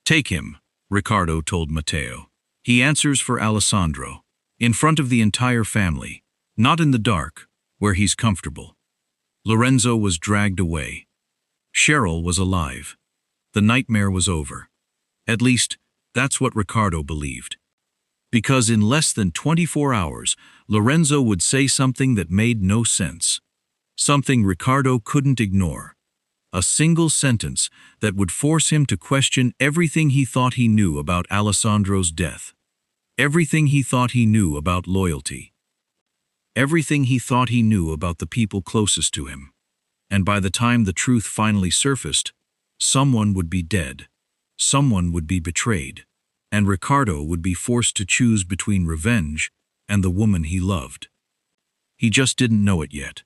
Take him, Riccardo told Matteo. He answers for Alessandro, in front of the entire family, not in the dark, where he's comfortable. Lorenzo was dragged away. Cheryl was alive. The nightmare was over. At least, that's what Riccardo believed. Because in less than 24 hours, Lorenzo would say something that made no sense. Something Riccardo couldn't ignore. A single sentence that would force him to question everything he thought he knew about Alessandro's death. Everything he thought he knew about loyalty. Everything he thought he knew about the people closest to him. And by the time the truth finally surfaced, someone would be dead. Someone would be betrayed. And Riccardo would be forced to choose between revenge and the woman he loved. He just didn't know it yet.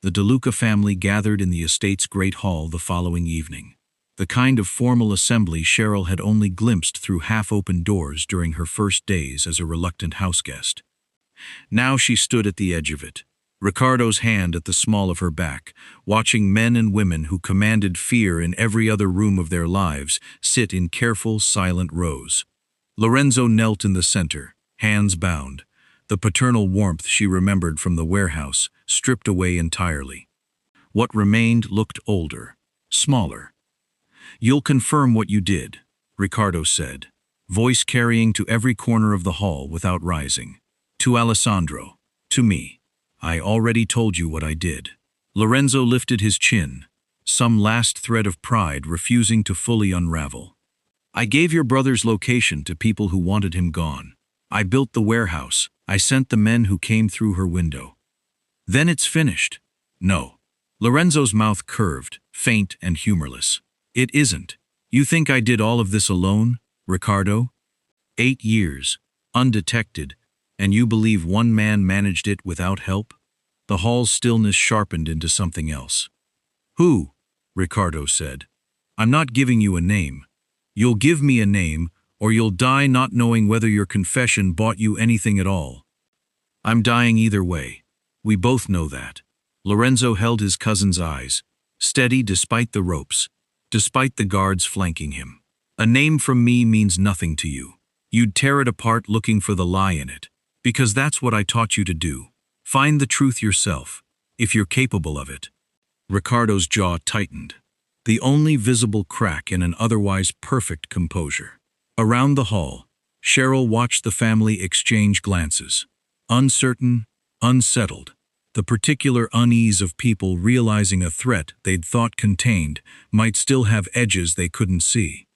The De Luca family gathered in the estate's great hall the following evening. The kind of formal assembly Cheryl had only glimpsed through half-open doors during her first days as a reluctant houseguest. Now she stood at the edge of it, Riccardo's hand at the small of her back, watching men and women who commanded fear in every other room of their lives sit in careful, silent rows. Lorenzo knelt in the center, hands bound, the paternal warmth she remembered from the warehouse stripped away entirely. What remained looked older, smaller. "You'll confirm what you did," Riccardo said, voice carrying to every corner of the hall without rising. "To Alessandro, to me. I already told you what I did." Lorenzo lifted his chin, some last thread of pride refusing to fully unravel. "I gave your brother's location to people who wanted him gone. I built the warehouse. I sent the men who came through her window. Then it's finished." "No." Lorenzo's mouth curved, faint and humorless. "It isn't. You think I did all of this alone, Riccardo? 8 years, undetected, and you believe one man managed it without help?" The hall's stillness sharpened into something else. "Who?" Riccardo said. "I'm not giving you a name. You'll give me a name, or you'll die not knowing whether your confession bought you anything at all." "I'm dying either way. We both know that." Lorenzo held his cousin's eyes, steady despite the ropes, despite the guards flanking him. "A name from me means nothing to you. You'd tear it apart looking for the lie in it, because that's what I taught you to do. Find the truth yourself, if you're capable of it." Riccardo's jaw tightened, the only visible crack in an otherwise perfect composure. Around the hall, Cheryl watched the family exchange glances. Uncertain, unsettled, the particular unease of people realizing a threat they'd thought contained might still have edges they couldn't see.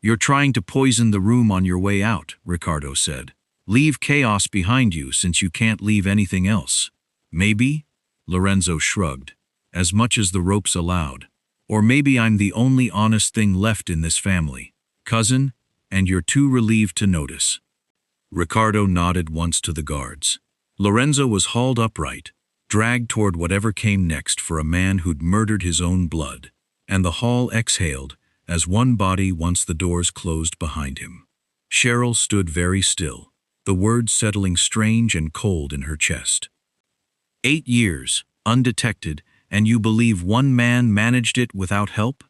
"You're trying to poison the room on your way out," Riccardo said. "Leave chaos behind you since you can't leave anything else." "Maybe," Lorenzo shrugged, "as much as the ropes allowed. Or maybe I'm the only honest thing left in this family, cousin, and you're too relieved to notice." Riccardo nodded once to the guards. Lorenzo was hauled upright, dragged toward whatever came next for a man who'd murdered his own blood, and the hall exhaled as one body once the doors closed behind him. Cheryl stood very still, the words settling strange and cold in her chest. 8 years, undetected, and you believe one man managed it without help?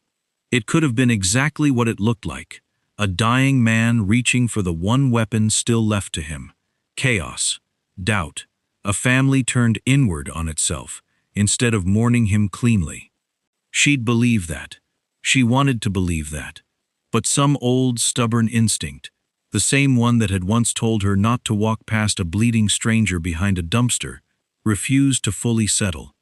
It could have been exactly what it looked like. A dying man reaching for the one weapon still left to him. Chaos, doubt, a family turned inward on itself, instead of mourning him cleanly. She'd believe that. She wanted to believe that. But some old, stubborn instinct, the same one that had once told her not to walk past a bleeding stranger behind a dumpster, refused to fully settle.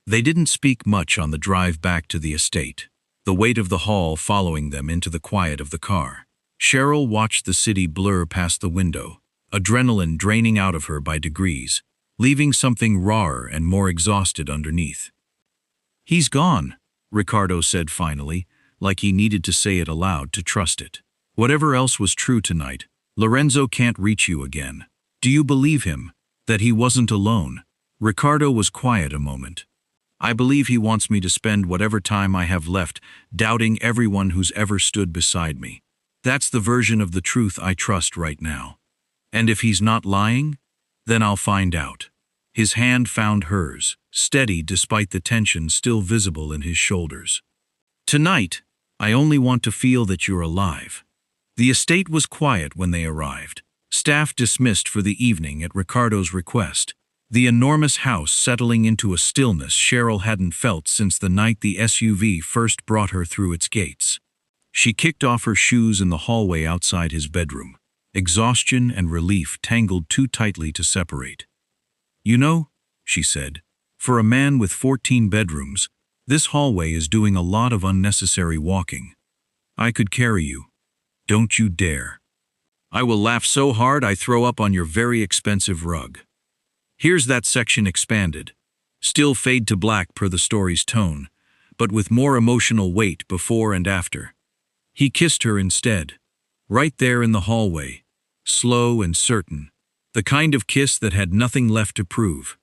They didn't speak much on the drive back to the estate, the weight of the hall following them into the quiet of the car. Cheryl watched the city blur past the window, adrenaline draining out of her by degrees, leaving something rawer and more exhausted underneath. "He's gone," Riccardo said finally, like he needed to say it aloud to trust it. "Whatever else was true tonight, Lorenzo can't reach you again. Do you believe him, that he wasn't alone?" Riccardo was quiet a moment. "I believe he wants me to spend whatever time I have left doubting everyone who's ever stood beside me. That's the version of the truth I trust right now. And if he's not lying, then I'll find out." His hand found hers, steady despite the tension still visible in his shoulders. "Tonight," I only want to feel that you're alive." The estate was quiet when they arrived. Staff dismissed for the evening at Riccardo's request. The enormous house settling into a stillness Cheryl hadn't felt since the night the SUV first brought her through its gates. She kicked off her shoes in the hallway outside his bedroom. Exhaustion and relief tangled too tightly to separate. "You know," she said, "for a man with 14 bedrooms, this hallway is doing a lot of unnecessary walking. I could carry you. Don't you dare. I will laugh so hard I throw up on your very expensive rug." Here's that section expanded. Still fade to black per the story's tone, but with more emotional weight before and after. He kissed her instead. Right there in the hallway. Slow and certain. The kind of kiss that had nothing left to prove.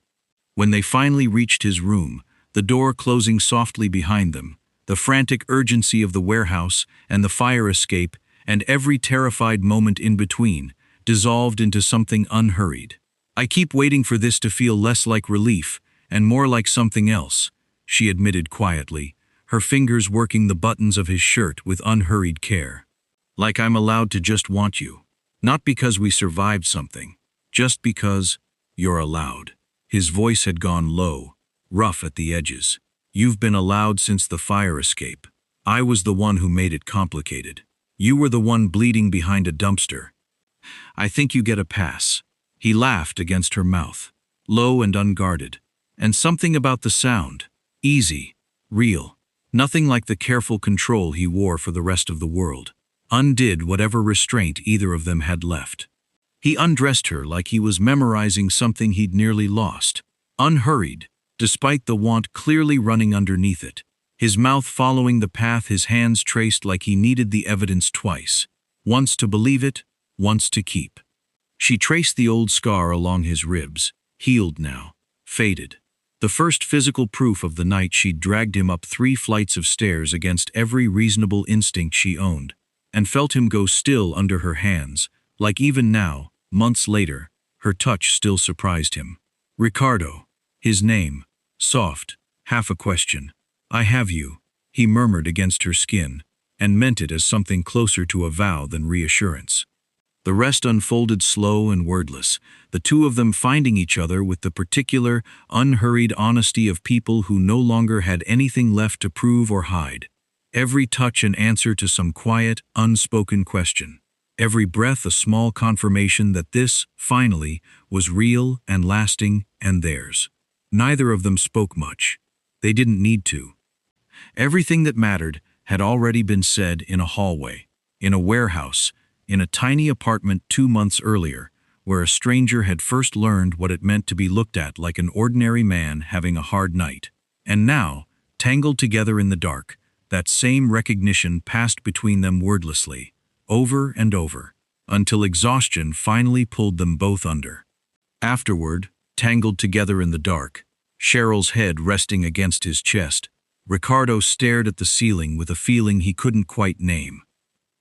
When they finally reached his room, the door closing softly behind them, the frantic urgency of the warehouse and the fire escape and every terrified moment in between dissolved into something unhurried. "I keep waiting for this to feel less like relief and more like something else," she admitted quietly, her fingers working the buttons of his shirt with unhurried care. "Like I'm allowed to just want you. Not because we survived something, just because you're allowed." His voice had gone low, rough at the edges. "You've been allowed since the fire escape. I was the one who made it complicated. You were the one bleeding behind a dumpster. I think you get a pass." He laughed against her mouth, low and unguarded. And something about the sound, easy, real, nothing like the careful control he wore for the rest of the world, undid whatever restraint either of them had left. He undressed her like he was memorizing something he'd nearly lost, unhurried, despite the want clearly running underneath it, his mouth following the path his hands traced like he needed the evidence twice, once to believe it, once to keep. She traced the old scar along his ribs, healed now, faded. The first physical proof of the night she'd dragged him up 3 flights of stairs against every reasonable instinct she owned, and felt him go still under her hands, like even now, months later, her touch still surprised him. "Riccardo," his name, soft, half a question. "I have you," he murmured against her skin, and meant it as something closer to a vow than reassurance. The rest unfolded slow and wordless, the two of them finding each other with the particular, unhurried honesty of people who no longer had anything left to prove or hide. Every touch an answer to some quiet, unspoken question. Every breath a small confirmation that this, finally, was real and lasting and theirs. Neither of them spoke much. They didn't need to. Everything that mattered had already been said in a hallway, in a warehouse, in a tiny apartment 2 months earlier, where a stranger had first learned what it meant to be looked at like an ordinary man having a hard night. And now, tangled together in the dark, that same recognition passed between them wordlessly, over and over, until exhaustion finally pulled them both under. Afterward, tangled together in the dark, Cheryl's head resting against his chest, Riccardo stared at the ceiling with a feeling he couldn't quite name.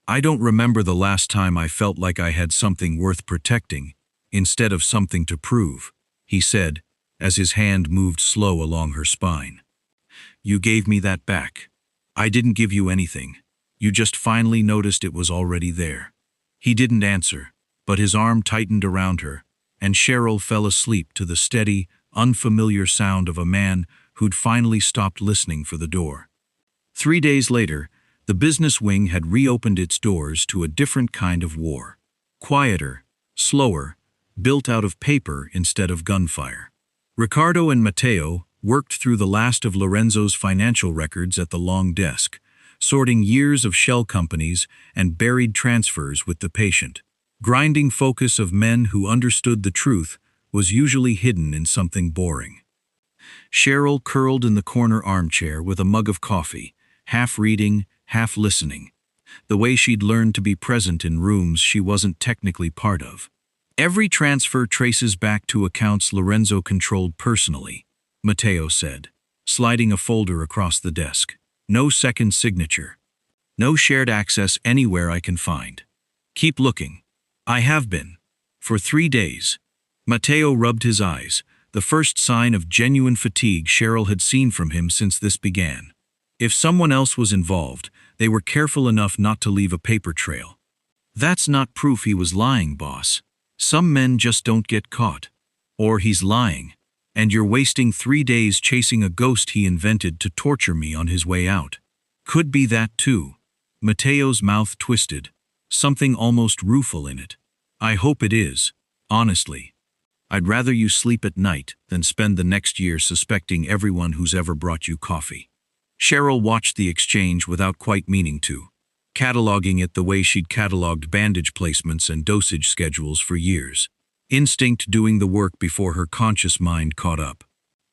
"I don't remember the last time I felt like I had something worth protecting, instead of something to prove," he said, as his hand moved slow along her spine. "You gave me that back. I didn't give you anything. You just finally noticed it was already there." He didn't answer, but his arm tightened around her, and Cheryl fell asleep to the steady, unfamiliar sound of a man who'd finally stopped listening for the door. 3 days later, the business wing had reopened its doors to a different kind of war. Quieter, slower, built out of paper instead of gunfire. Riccardo and Matteo worked through the last of Lorenzo's financial records at the long desk, sorting years of shell companies and buried transfers with the patient. Grinding focus of men who understood the truth was usually hidden in something boring. Cheryl curled in the corner armchair with a mug of coffee, half reading, half listening, the way she'd learned to be present in rooms she wasn't technically part of. "Every transfer traces back to accounts Lorenzo controlled personally," Matteo said, sliding a folder across the desk. "No second signature. No shared access anywhere I can find. Keep looking." "I have been. For 3 days." Matteo rubbed his eyes, the first sign of genuine fatigue Cheryl had seen from him since this began. If someone else was involved, They were careful enough not to leave a paper trail. That's not proof he was lying, boss. Some men just don't get caught. Or he's lying, and you're wasting 3 days chasing a ghost he invented to torture me on his way out. Could be that too. Mateo's mouth twisted, something almost rueful in it. I hope it is, honestly. I'd rather you sleep at night than spend the next year suspecting everyone who's ever brought you coffee. Cheryl watched the exchange without quite meaning to, cataloging it the way she'd cataloged bandage placements and dosage schedules for years, instinct doing the work before her conscious mind caught up.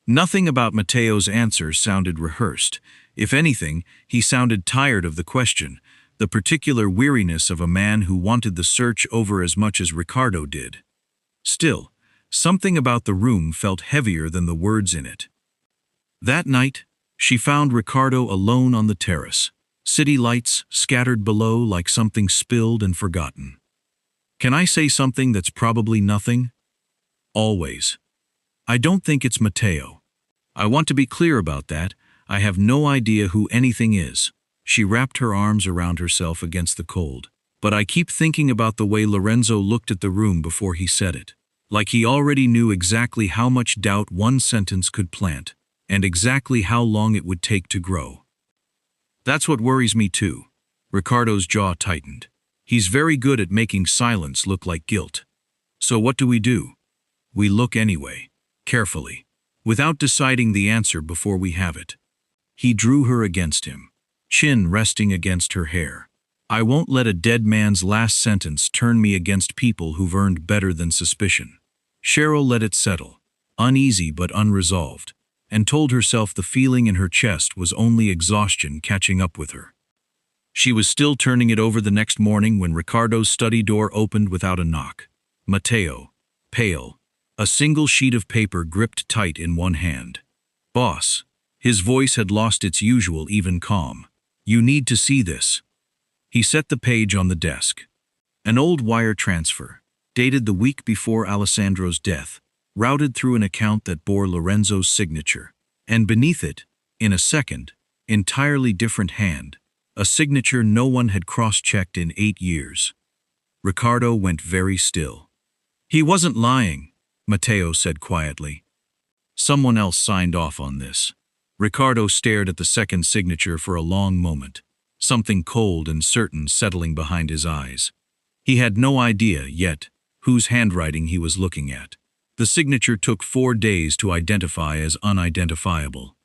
Nothing about Mateo's answer sounded rehearsed. If anything, he sounded tired of the question, the particular weariness of a man who wanted the search over as much as Riccardo did. Still, something about the room felt heavier than the words in it. That night, she found Riccardo alone on the terrace, city lights scattered below like something spilled and forgotten. Can I say something that's probably nothing? Always. I don't think it's Mateo. I want to be clear about that. I have no idea who anything is. She wrapped her arms around herself against the cold. But I keep thinking about the way Lorenzo looked at the room before he said it. Like he already knew exactly how much doubt one sentence could plant, and exactly how long it would take to grow. That's what worries me too. Riccardo's jaw tightened. He's very good at making silence look like guilt. So what do? We look anyway, carefully, without deciding the answer before we have it. He drew her against him, chin resting against her hair. I won't let a dead man's last sentence turn me against people who've earned better than suspicion. Cheryl let it settle, uneasy but unresolved, and told herself the feeling in her chest was only exhaustion catching up with her. She was still turning it over the next morning when Riccardo's study door opened without a knock. Mateo, pale, a single sheet of paper gripped tight in one hand. Boss. His voice had lost its usual even calm. You need to see this. He set the page on the desk. An old wire transfer, dated the week before Alessandro's death, routed through an account that bore Lorenzo's signature. And beneath it, in a second, entirely different hand, a signature no one had cross-checked in 8 years. Riccardo went very still. He wasn't lying, Mateo said quietly. Someone else signed off on this. Riccardo stared at the second signature for a long moment, something cold and certain settling behind his eyes. He had no idea, yet, whose handwriting he was looking at. The signature took 4 days to identify as unidentifiable.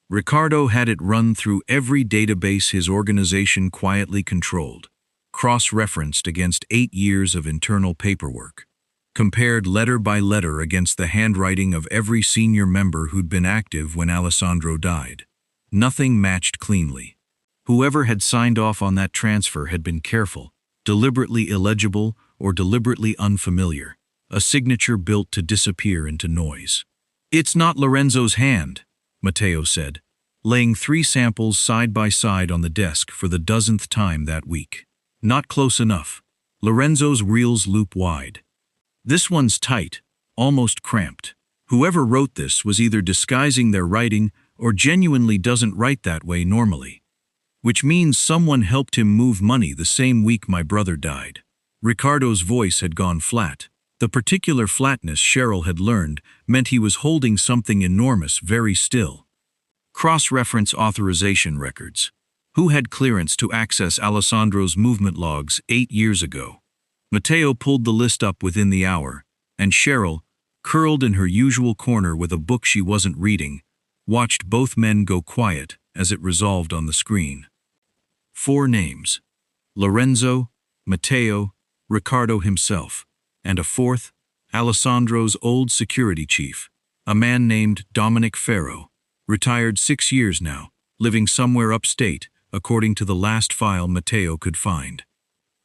Riccardo had it run through every database his organization quietly controlled, cross-referenced against 8 years of internal paperwork, compared letter by letter against the handwriting of every senior member who'd been active when Alessandro died. Nothing matched cleanly. Whoever had signed off on that transfer had been careful, deliberately illegible or deliberately unfamiliar, a signature built to disappear into noise. It's not Lorenzo's hand, Mateo said, laying 3 samples side by side on the desk for the 12th time that week. Not close enough. Lorenzo's reels loop wide. This one's tight, almost cramped. Whoever wrote this was either disguising their writing or genuinely doesn't write that way normally. Which means someone helped him move money the same week my brother died. Riccardo's voice had gone flat. The particular flatness Cheryl had learned meant he was holding something enormous very still. Cross-reference authorization records. Who had clearance to access Alessandro's movement logs 8 years ago? Mateo pulled the list up within the hour, and Cheryl, curled in her usual corner with a book she wasn't reading, watched both men go quiet as it resolved on the screen. 4 names. Lorenzo, Mateo, Riccardo himself, and a 4th, Alessandro's old security chief, a man named Dominic Ferro, retired 6 years now, living somewhere upstate, according to the last file Mateo could find.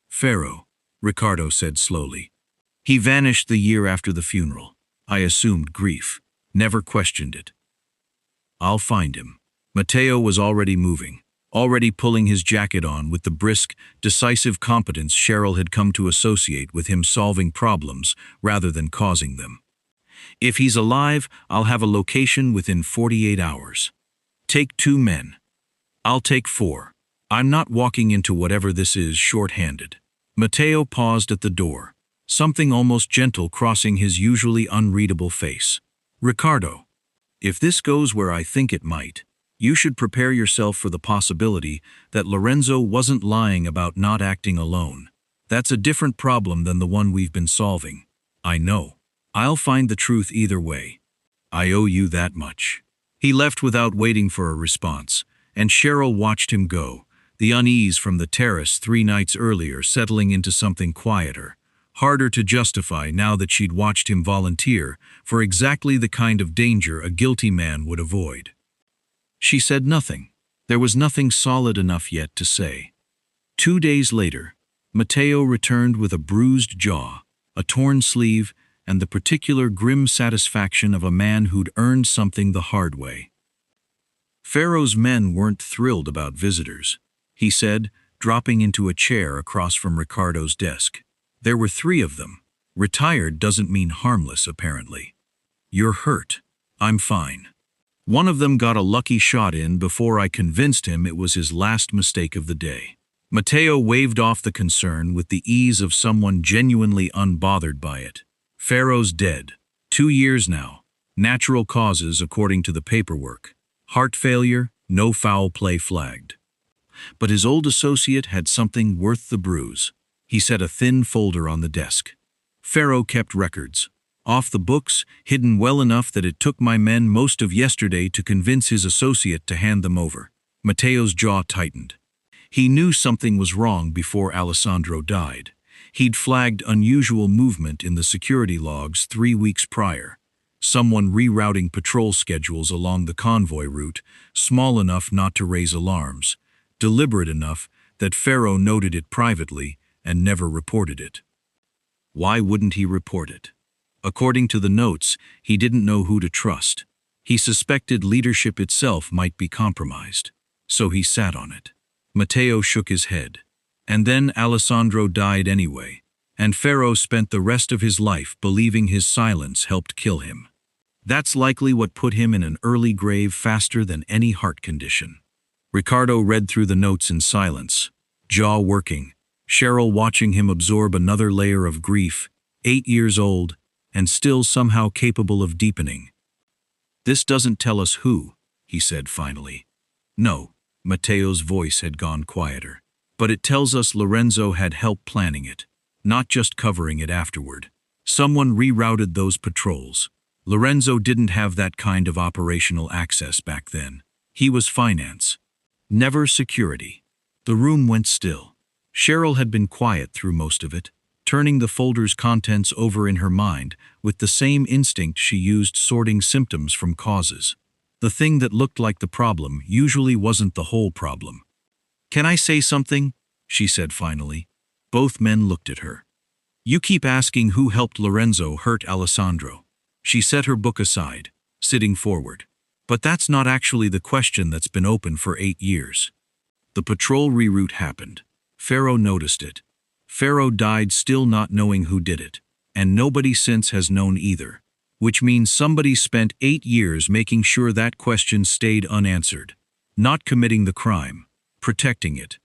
Ferro, Riccardo said slowly. He vanished the year after the funeral. I assumed grief, never questioned it. I'll find him. Mateo was already moving, already pulling his jacket on with the brisk, decisive competence Cheryl had come to associate with him solving problems rather than causing them. If he's alive, I'll have a location within 48 hours. Take 2 men. I'll take 4. I'm not walking into whatever this is short-handed. Matteo paused at the door, something almost gentle crossing his usually unreadable face. Riccardo, if this goes where I think it might, you should prepare yourself for the possibility that Lorenzo wasn't lying about not acting alone. That's a different problem than the one we've been solving. I know. I'll find the truth either way. I owe you that much. He left without waiting for a response, and Cheryl watched him go, the unease from the terrace 3 nights earlier settling into something quieter, harder to justify now that she'd watched him volunteer for exactly the kind of danger a guilty man would avoid. She said nothing. There was nothing solid enough yet to say. 2 days later, Matteo returned with a bruised jaw, a torn sleeve, and the particular grim satisfaction of a man who'd earned something the hard way. Pharaoh's men weren't thrilled about visitors, he said, dropping into a chair across from Riccardo's desk. There were 3 of them. Retired doesn't mean harmless, apparently. You're hurt. I'm fine. One of them got a lucky shot in before I convinced him it was his last mistake of the day. Matteo waved off the concern with the ease of someone genuinely unbothered by it. Pharaoh's dead. 2 years now. Natural causes according to the paperwork. Heart failure, no foul play flagged. But his old associate had something worth the bruise. He set a thin folder on the desk. Pharaoh kept records. Off the books, hidden well enough that it took my men most of yesterday to convince his associate to hand them over. Matteo's jaw tightened. He knew something was wrong before Alessandro died. He'd flagged unusual movement in the security logs 3 weeks prior. Someone rerouting patrol schedules along the convoy route, small enough not to raise alarms, deliberate enough that Pharaoh noted it privately and never reported it. Why wouldn't he report it? According to the notes, he didn't know who to trust. He suspected leadership itself might be compromised. So he sat on it. Matteo shook his head. And then Alessandro died anyway, and Pharaoh spent the rest of his life believing his silence helped kill him. That's likely what put him in an early grave faster than any heart condition. Riccardo read through the notes in silence, jaw working, Cheryl watching him absorb another layer of grief, 8 years old, and still somehow capable of deepening. This doesn't tell us who, he said finally. No, Matteo's voice had gone quieter. But it tells us Lorenzo had help planning it, not just covering it afterward. Someone rerouted those patrols. Lorenzo didn't have that kind of operational access back then. He was finance, never security. The room went still. Cheryl had been quiet through most of it, turning the folder's contents over in her mind with the same instinct she used sorting symptoms from causes. The thing that looked like the problem usually wasn't the whole problem. "Can I say something?" she said finally. Both men looked at her. "You keep asking who helped Lorenzo hurt Alessandro." She set her book aside, sitting forward. "But that's not actually the question that's been open for 8 years. The patrol reroute happened. Pharaoh noticed it. Pharaoh died still not knowing who did it, and nobody since has known either, which means somebody spent 8 years making sure that question stayed unanswered, not committing the crime, protecting it."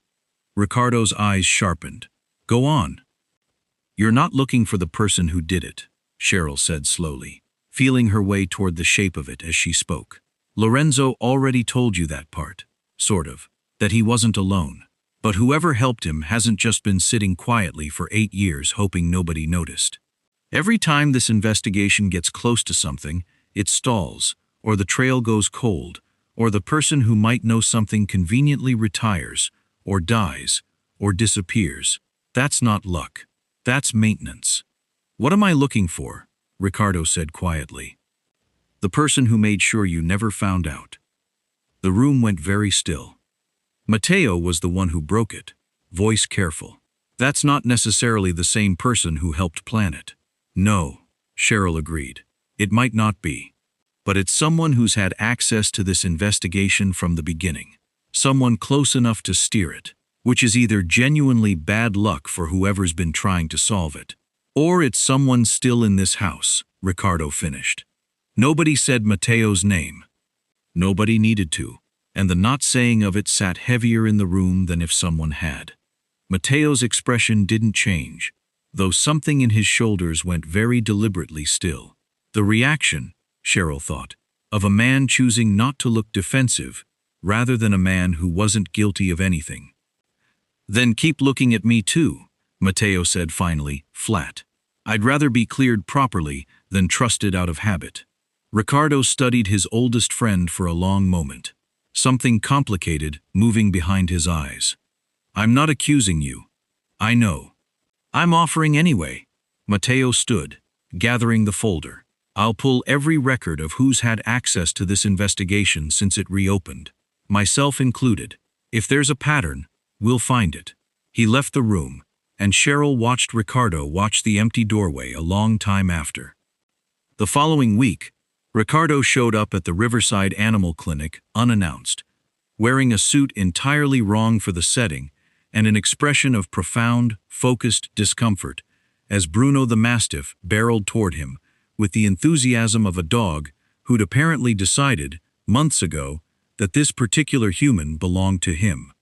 Riccardo's eyes sharpened. "Go on." "You're not looking for the person who did it," Cheryl said slowly, feeling her way toward the shape of it as she spoke. "Lorenzo already told you that part, sort of, that he wasn't alone. But whoever helped him hasn't just been sitting quietly for 8 years hoping nobody noticed. Every time this investigation gets close to something, it stalls, or the trail goes cold, or the person who might know something conveniently retires, or dies, or disappears. That's not luck. That's maintenance." "What am I looking for?" Riccardo said quietly. "The person who made sure you never found out." The room went very still. Matteo was the one who broke it, voice careful. "That's not necessarily the same person who helped plan it." "No," Cheryl agreed. "It might not be. But it's someone who's had access to this investigation from the beginning. Someone close enough to steer it, which is either genuinely bad luck for whoever's been trying to solve it, or it's someone still in this house," Riccardo finished. Nobody said Matteo's name. Nobody needed to. and the not saying of it sat heavier in the room than if someone had. Mateo's expression didn't change, though something in his shoulders went very deliberately still. The reaction, Cheryl thought, of a man choosing not to look defensive, rather than a man who wasn't guilty of anything. "Then keep looking at me too," Mateo said finally, flat. "I'd rather be cleared properly than trusted out of habit." Riccardo studied his oldest friend for a long moment, something complicated moving behind his eyes. "I'm not accusing you. I know. I'm offering anyway." Mateo stood, gathering the folder. "I'll pull every record of who's had access to this investigation since it reopened, myself included. If there's a pattern, we'll find it." He left the room, and Cheryl watched Riccardo watch the empty doorway a long time after. The following week, Riccardo showed up at the Riverside Animal Clinic unannounced, wearing a suit entirely wrong for the setting and an expression of profound, focused discomfort as Bruno the Mastiff barreled toward him with the enthusiasm of a dog who'd apparently decided, months ago, that this particular human belonged to him.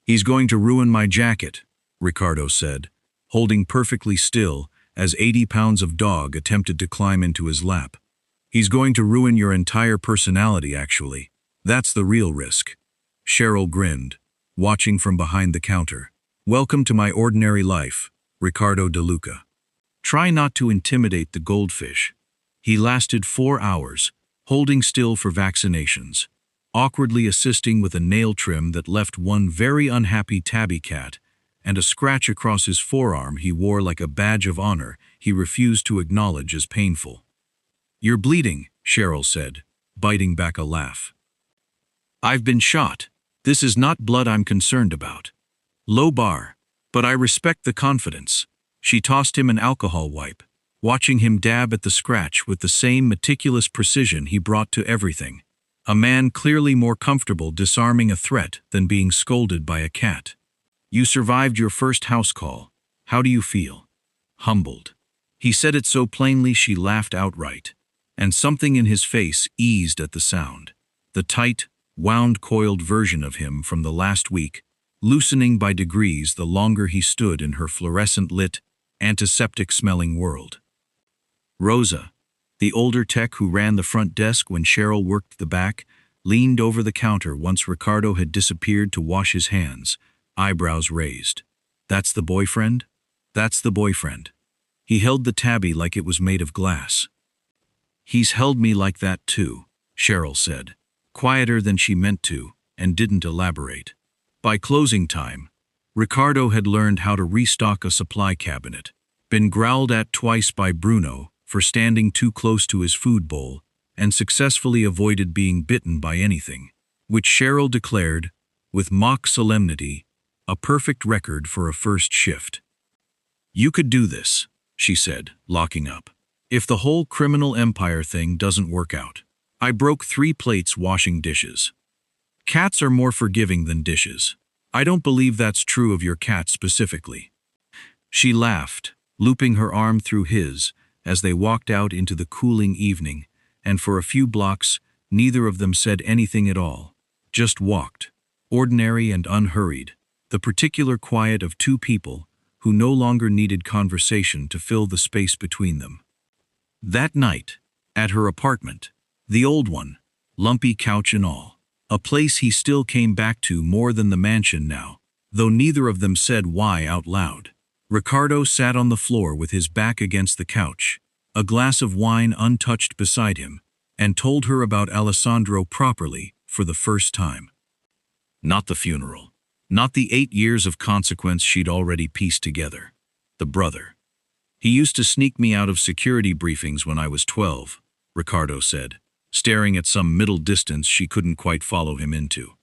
"He's going to ruin my jacket," Riccardo said, holding perfectly still as 80 pounds of dog attempted to climb into his lap. "He's going to ruin your entire personality, actually. That's the real risk." Cheryl grinned, watching from behind the counter. "Welcome to my ordinary life, Riccardo De Luca. Try not to intimidate the goldfish." He lasted 4 hours, holding still for vaccinations, awkwardly assisting with a nail trim that left one very unhappy tabby cat and a scratch across his forearm he wore like a badge of honor he refused to acknowledge as painful. "You're bleeding," Cheryl said, biting back a laugh. "I've been shot. This is not blood I'm concerned about." Low bar, but I respect the confidence. She tossed him an alcohol wipe, watching him dab at the scratch with the same meticulous precision he brought to everything. A man clearly more comfortable disarming a threat than being scolded by a cat. "You survived your first house call. How do you feel?" "Humbled." He said it so plainly she laughed outright, and something in his face eased at the sound. The tight, wound-coiled version of him from the last week, loosening by degrees the longer he stood in her fluorescent-lit, antiseptic-smelling world. Rosa, the older tech who ran the front desk when Cheryl worked the back, leaned over the counter once Riccardo had disappeared to wash his hands, eyebrows raised. "That's the boyfriend?" "That's the boyfriend." He held the tabby like it was made of glass. "He's held me like that too," Cheryl said, quieter than she meant to, and didn't elaborate. By closing time, Riccardo had learned how to restock a supply cabinet, been growled at twice by Bruno for standing too close to his food bowl, and successfully avoided being bitten by anything, which Cheryl declared, with mock solemnity, a perfect record for a first shift. "You could do this," she said, locking up, "if the whole criminal empire thing doesn't work out." I broke 3 plates washing dishes. Cats are more forgiving than dishes. I don't believe that's true of your cat specifically. She laughed, looping her arm through his as they walked out into the cooling evening, and for a few blocks, neither of them said anything at all, just walked, ordinary and unhurried, the particular quiet of 2 people who no longer needed conversation to fill the space between them. That night, at her apartment, the old one, lumpy couch and all, a place he still came back to more than the mansion now, though neither of them said why out loud. Riccardo sat on the floor with his back against the couch, a glass of wine untouched beside him, and told her about Alessandro properly for the first time. Not the funeral, not the 8 years of consequence she'd already pieced together. The brother. "He used to sneak me out of security briefings when I was 12, Riccardo said, staring at some middle distance she couldn't quite follow him into.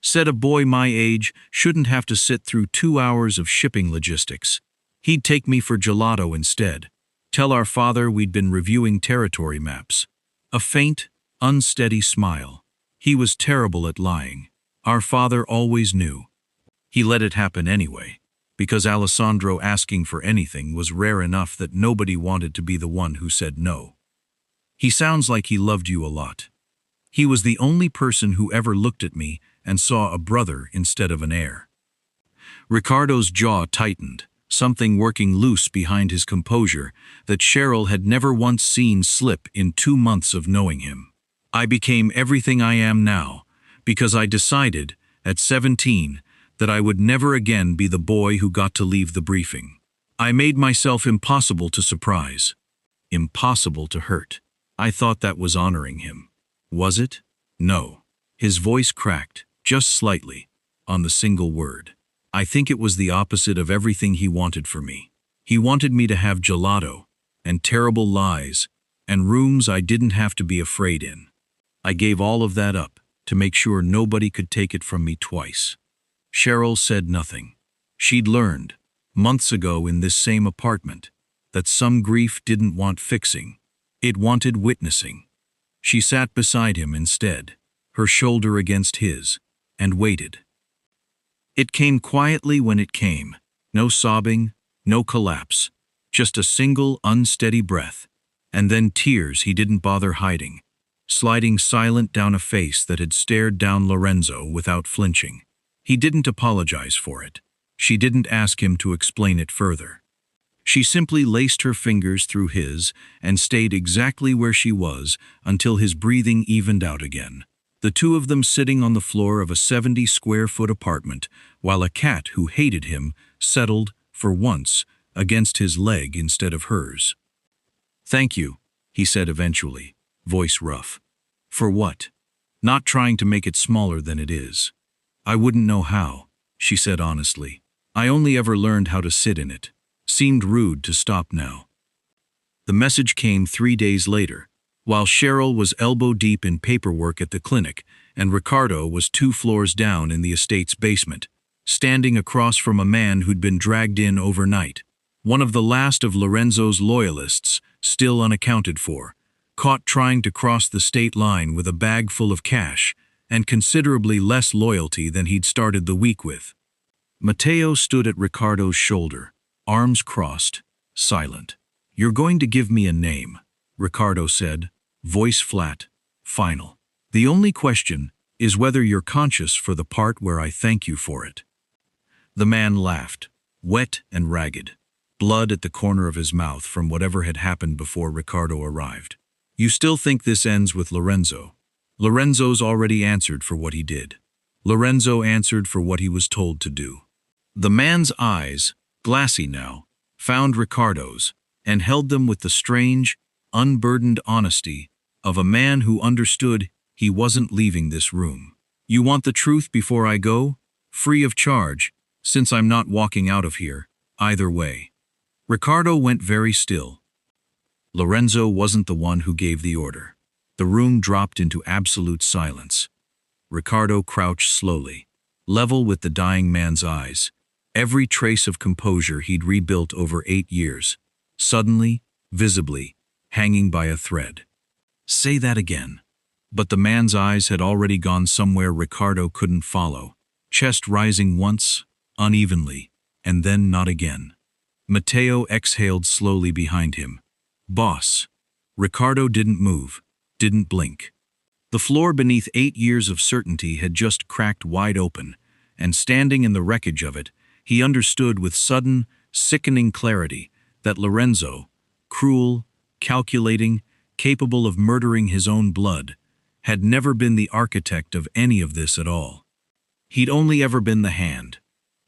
"Said a boy my age shouldn't have to sit through 2 hours of shipping logistics. He'd take me for gelato instead. Tell our father we'd been reviewing territory maps." A faint, unsteady smile. He was terrible at lying. Our father always knew. He let it happen anyway, because Alessandro asking for anything was rare enough that nobody wanted to be the one who said no. "He sounds like he loved you a lot." He was the only person who ever looked at me and saw a brother instead of an heir. Riccardo's jaw tightened, something working loose behind his composure that Cheryl had never once seen slip in 2 months of knowing him. I became everything I am now because I decided, at 17, that I would never again be the boy who got to leave the briefing. I made myself impossible to surprise, impossible to hurt. I thought that was honoring him. Was it? No. His voice cracked, just slightly, on the single word. I think it was the opposite of everything he wanted for me. He wanted me to have gelato, and terrible lies, and rooms I didn't have to be afraid in. I gave all of that up to make sure nobody could take it from me twice. Cheryl said nothing. She'd learned, months ago in this same apartment, that some grief didn't want fixing. It wanted witnessing. She sat beside him instead, her shoulder against his, and waited. It came quietly when it came. No sobbing, no collapse, just a single unsteady breath, and then tears he didn't bother hiding, sliding silent down a face that had stared down Lorenzo without flinching. He didn't apologize for it. She didn't ask him to explain it further. She simply laced her fingers through his and stayed exactly where she was until his breathing evened out again. The two of them sitting on the floor of a 70-square-foot apartment, while a cat who hated him settled, for once, against his leg instead of hers. "Thank you," he said eventually, voice rough. "For what?" "Not trying to make it smaller than it is." "I wouldn't know how," she said honestly. "I only ever learned how to sit in it." Seemed rude to stop now. The message came 3 days later, while Cheryl was elbow-deep in paperwork at the clinic and Riccardo was 2 floors down in the estate's basement, standing across from a man who'd been dragged in overnight, one of the last of Lorenzo's loyalists, still unaccounted for, caught trying to cross the state line with a bag full of cash and considerably less loyalty than he'd started the week with. Matteo stood at Riccardo's shoulder, arms crossed, silent. "You're going to give me a name," Riccardo said, voice flat, final. "The only question is whether you're conscious for the part where I thank you for it." The man laughed, wet and ragged, blood at the corner of his mouth from whatever had happened before Riccardo arrived. "You still think this ends with Lorenzo?" Lorenzo's already answered for what he did. Lorenzo answered for what he was told to do. The man's eyes, glassy now, found Riccardo's and held them with the strange, unburdened honesty of a man who understood he wasn't leaving this room. "You want the truth before I go? Free of charge, since I'm not walking out of here, either way." Riccardo went very still. Lorenzo wasn't the one who gave the order. The room dropped into absolute silence. Riccardo crouched slowly, level with the dying man's eyes, every trace of composure he'd rebuilt over 8 years, suddenly, visibly, hanging by a thread. "Say that again." But the man's eyes had already gone somewhere Riccardo couldn't follow, chest rising once, unevenly, and then not again. Matteo exhaled slowly behind him. "Boss." Riccardo didn't move, didn't blink. The floor beneath 8 years of certainty had just cracked wide open, and standing in the wreckage of it, he understood with sudden, sickening clarity that Lorenzo, cruel, calculating, capable of murdering his own blood, had never been the architect of any of this at all. He'd only ever been the hand.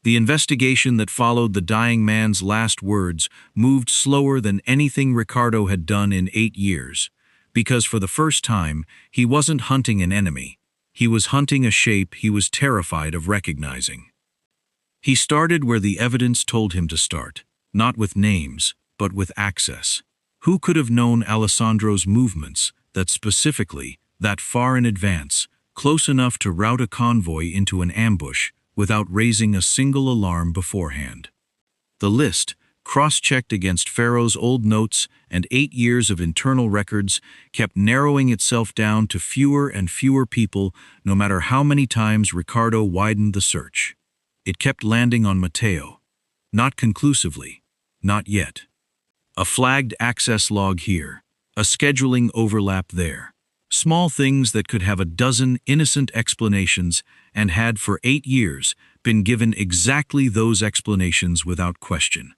The investigation that followed the dying man's last words moved slower than anything Riccardo had done in 8 years, because for the first time, he wasn't hunting an enemy. He was hunting a shape he was terrified of recognizing. He started where the evidence told him to start, not with names, but with access. Who could have known Alessandro's movements, that specifically, that far in advance, close enough to route a convoy into an ambush without raising a single alarm beforehand? The list, cross-checked against Pharaoh's old notes and 8 years of internal records, kept narrowing itself down to fewer and fewer people no matter how many times Riccardo widened the search. It kept landing on Matteo. Not conclusively. Not yet. A flagged access log here. A scheduling overlap there. Small things that could have a dozen innocent explanations and had for 8 years been given exactly those explanations without question.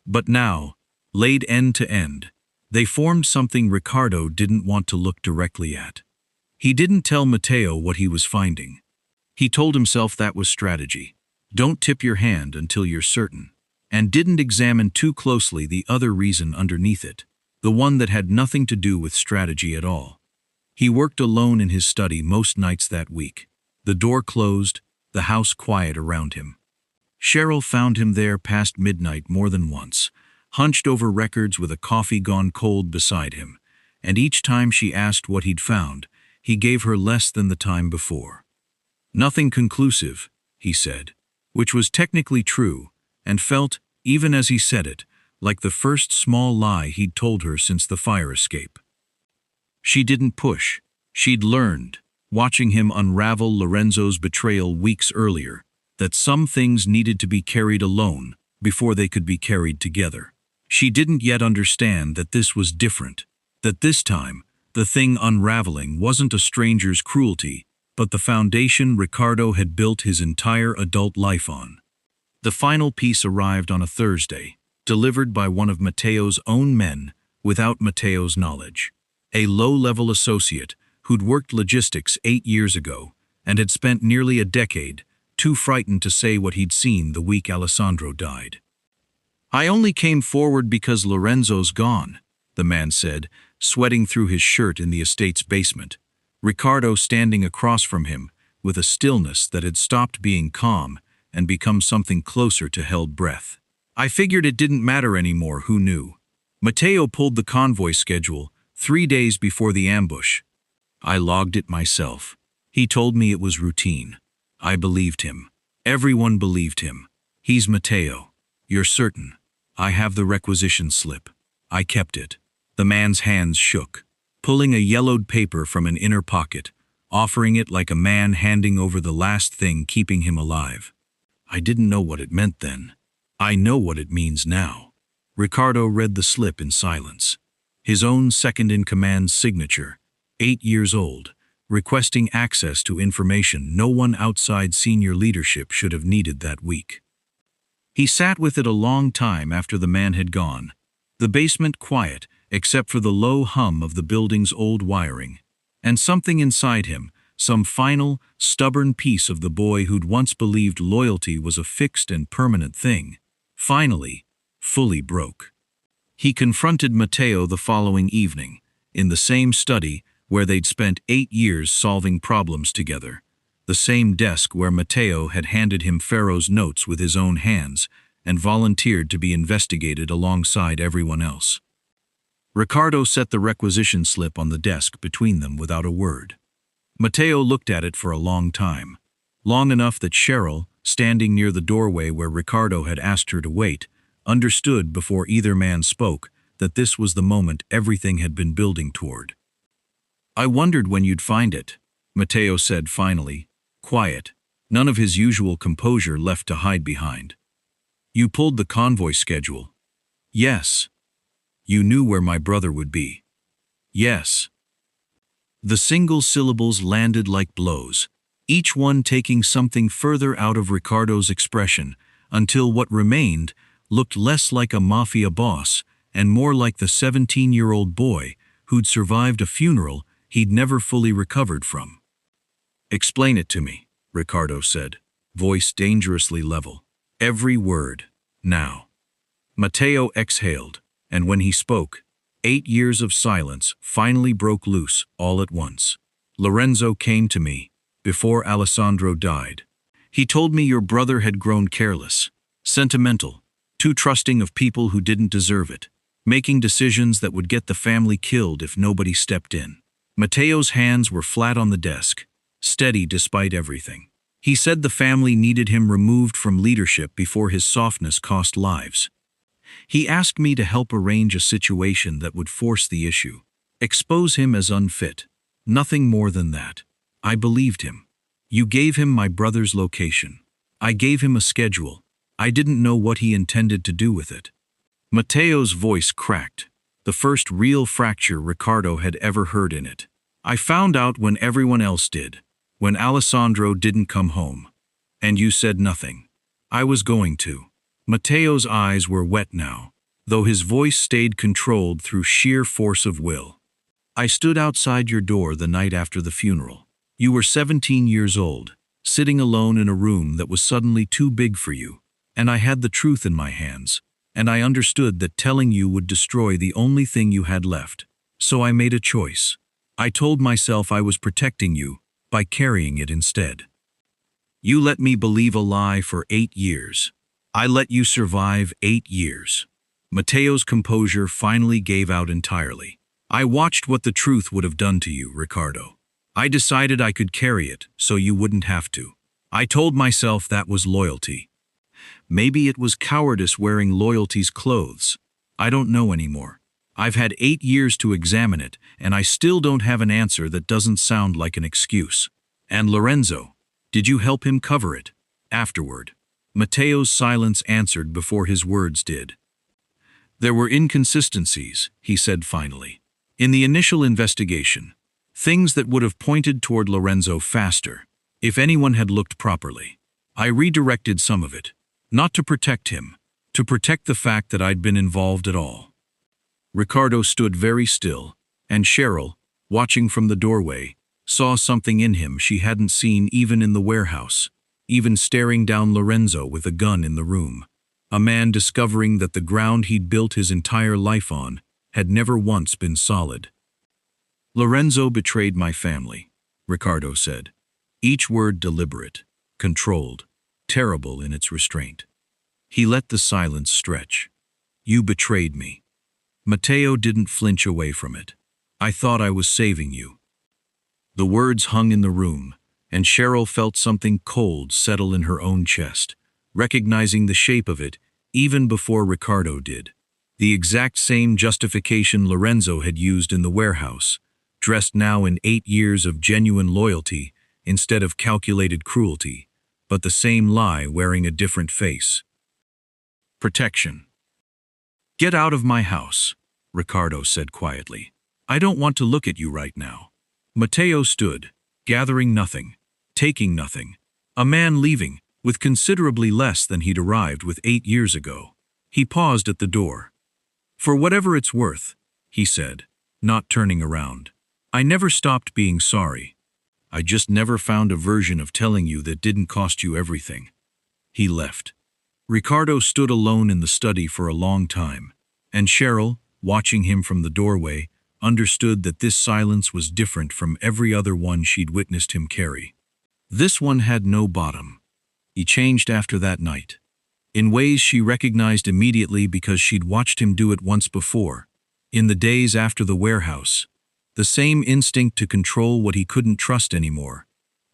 But now, laid end to end, they formed something Riccardo didn't want to look directly at. He didn't tell Matteo what he was finding. He told himself that was strategy. Don't tip your hand until you're certain. And didn't examine too closely the other reason underneath it, the one that had nothing to do with strategy at all. He worked alone in his study most nights that week, the door closed, the house quiet around him. Cheryl found him there past midnight more than once, hunched over records with a coffee gone cold beside him, and each time she asked what he'd found, he gave her less than the time before. Nothing conclusive, he said, which was technically true, and felt, even as he said it, like the first small lie he'd told her since the fire escape. She didn't push. She'd learned, watching him unravel Lorenzo's betrayal weeks earlier, that some things needed to be carried alone before they could be carried together. She didn't yet understand that this was different, that this time, the thing unraveling wasn't a stranger's cruelty, but the foundation Riccardo had built his entire adult life on. The final piece arrived on a Thursday, delivered by one of Matteo's own men without Matteo's knowledge. A low-level associate who'd worked logistics 8 years ago and had spent nearly a decade, too frightened to say what he'd seen the week Alessandro died. "I only came forward because Lorenzo's gone," the man said, sweating through his shirt in the estate's basement, Riccardo standing across from him with a stillness that had stopped being calm and become something closer to held breath. "I figured it didn't matter anymore who knew. Matteo pulled the convoy schedule 3 days before the ambush. I logged it myself. He told me it was routine. I believed him. Everyone believed him. He's Matteo. You're certain? I have the requisition slip. I kept it." The man's hands shook, pulling a yellowed paper from an inner pocket, offering it like a man handing over the last thing keeping him alive. "I didn't know what it meant then. I know what it means now." Riccardo read the slip in silence. His own second-in-command's signature, 8 years old, requesting access to information no one outside senior leadership should have needed that week. He sat with it a long time after the man had gone, the basement quiet except for the low hum of the building's old wiring, and something inside him, some final, stubborn piece of the boy who'd once believed loyalty was a fixed and permanent thing, finally, fully broke. He confronted Matteo the following evening, in the same study where they'd spent 8 years solving problems together, the same desk where Matteo had handed him Pharaoh's notes with his own hands and volunteered to be investigated alongside everyone else. Riccardo set the requisition slip on the desk between them without a word. Matteo looked at it for a long time, long enough that Cheryl, standing near the doorway where Riccardo had asked her to wait, understood before either man spoke that this was the moment everything had been building toward. "I wondered when you'd find it," Matteo said finally, quiet, none of his usual composure left to hide behind. "You pulled the convoy schedule." "Yes." "You knew where my brother would be." "Yes." The single syllables landed like blows, each one taking something further out of Riccardo's expression until what remained looked less like a Mafia boss and more like the 17-year-old boy who'd survived a funeral he'd never fully recovered from. "Explain it to me," Riccardo said, voice dangerously level. Every word, now. Matteo exhaled, and when he spoke, 8 years of silence finally broke loose all at once. "Lorenzo came to me before Alessandro died. He told me your brother had grown careless, sentimental, too trusting of people who didn't deserve it, making decisions that would get the family killed if nobody stepped in." Matteo's hands were flat on the desk, steady despite everything. He said the family needed him removed from leadership before his softness cost lives. He asked me to help arrange a situation that would force the issue, expose him as unfit. Nothing more than that. I believed him. You gave him my brother's location. I gave him a schedule. I didn't know what he intended to do with it. Matteo's voice cracked, the first real fracture Riccardo had ever heard in it. I found out when everyone else did, when Alessandro didn't come home. And you said nothing. I was going to. Matteo's eyes were wet now, though his voice stayed controlled through sheer force of will. I stood outside your door the night after the funeral. You were 17 years old, sitting alone in a room that was suddenly too big for you, and I had the truth in my hands, and I understood that telling you would destroy the only thing you had left. So I made a choice. I told myself I was protecting you by carrying it instead. You let me believe a lie for 8 years. I let you survive 8 years. Matteo's composure finally gave out entirely. I watched what the truth would have done to you, Riccardo. I decided I could carry it so you wouldn't have to. I told myself that was loyalty. Maybe it was cowardice wearing loyalty's clothes. I don't know anymore. I've had 8 years to examine it, and I still don't have an answer that doesn't sound like an excuse. And Lorenzo, did you help him cover it? Afterward. Matteo's silence answered before his words did. There were inconsistencies, he said finally. In the initial investigation, things that would have pointed toward Lorenzo faster, if anyone had looked properly. I redirected some of it, not to protect him, to protect the fact that I'd been involved at all. Riccardo stood very still, and Cheryl, watching from the doorway, saw something in him she hadn't seen even in the warehouse, even staring down Lorenzo with a gun in the room. A man discovering that the ground he'd built his entire life on had never once been solid. Lorenzo betrayed my family, Riccardo said. Each word deliberate, controlled, terrible in its restraint. He let the silence stretch. You betrayed me. Matteo didn't flinch away from it. I thought I was saving you. The words hung in the room, and Cheryl felt something cold settle in her own chest, recognizing the shape of it even before Riccardo did. The exact same justification Lorenzo had used in the warehouse, dressed now in 8 years of genuine loyalty instead of calculated cruelty, but the same lie wearing a different face. Protection. Get out of my house, Riccardo said quietly. I don't want to look at you right now. Matteo stood, gathering nothing, taking nothing. A man leaving, with considerably less than he'd arrived with 8 years ago. He paused at the door. For whatever it's worth, he said, not turning around. I never stopped being sorry. I just never found a version of telling you that didn't cost you everything. He left. Riccardo stood alone in the study for a long time, and Cheryl, watching him from the doorway, understood that this silence was different from every other one she'd witnessed him carry. This one had no bottom. He changed after that night, in ways she recognized immediately because she'd watched him do it once before, in the days after the warehouse. The same instinct to control what he couldn't trust anymore.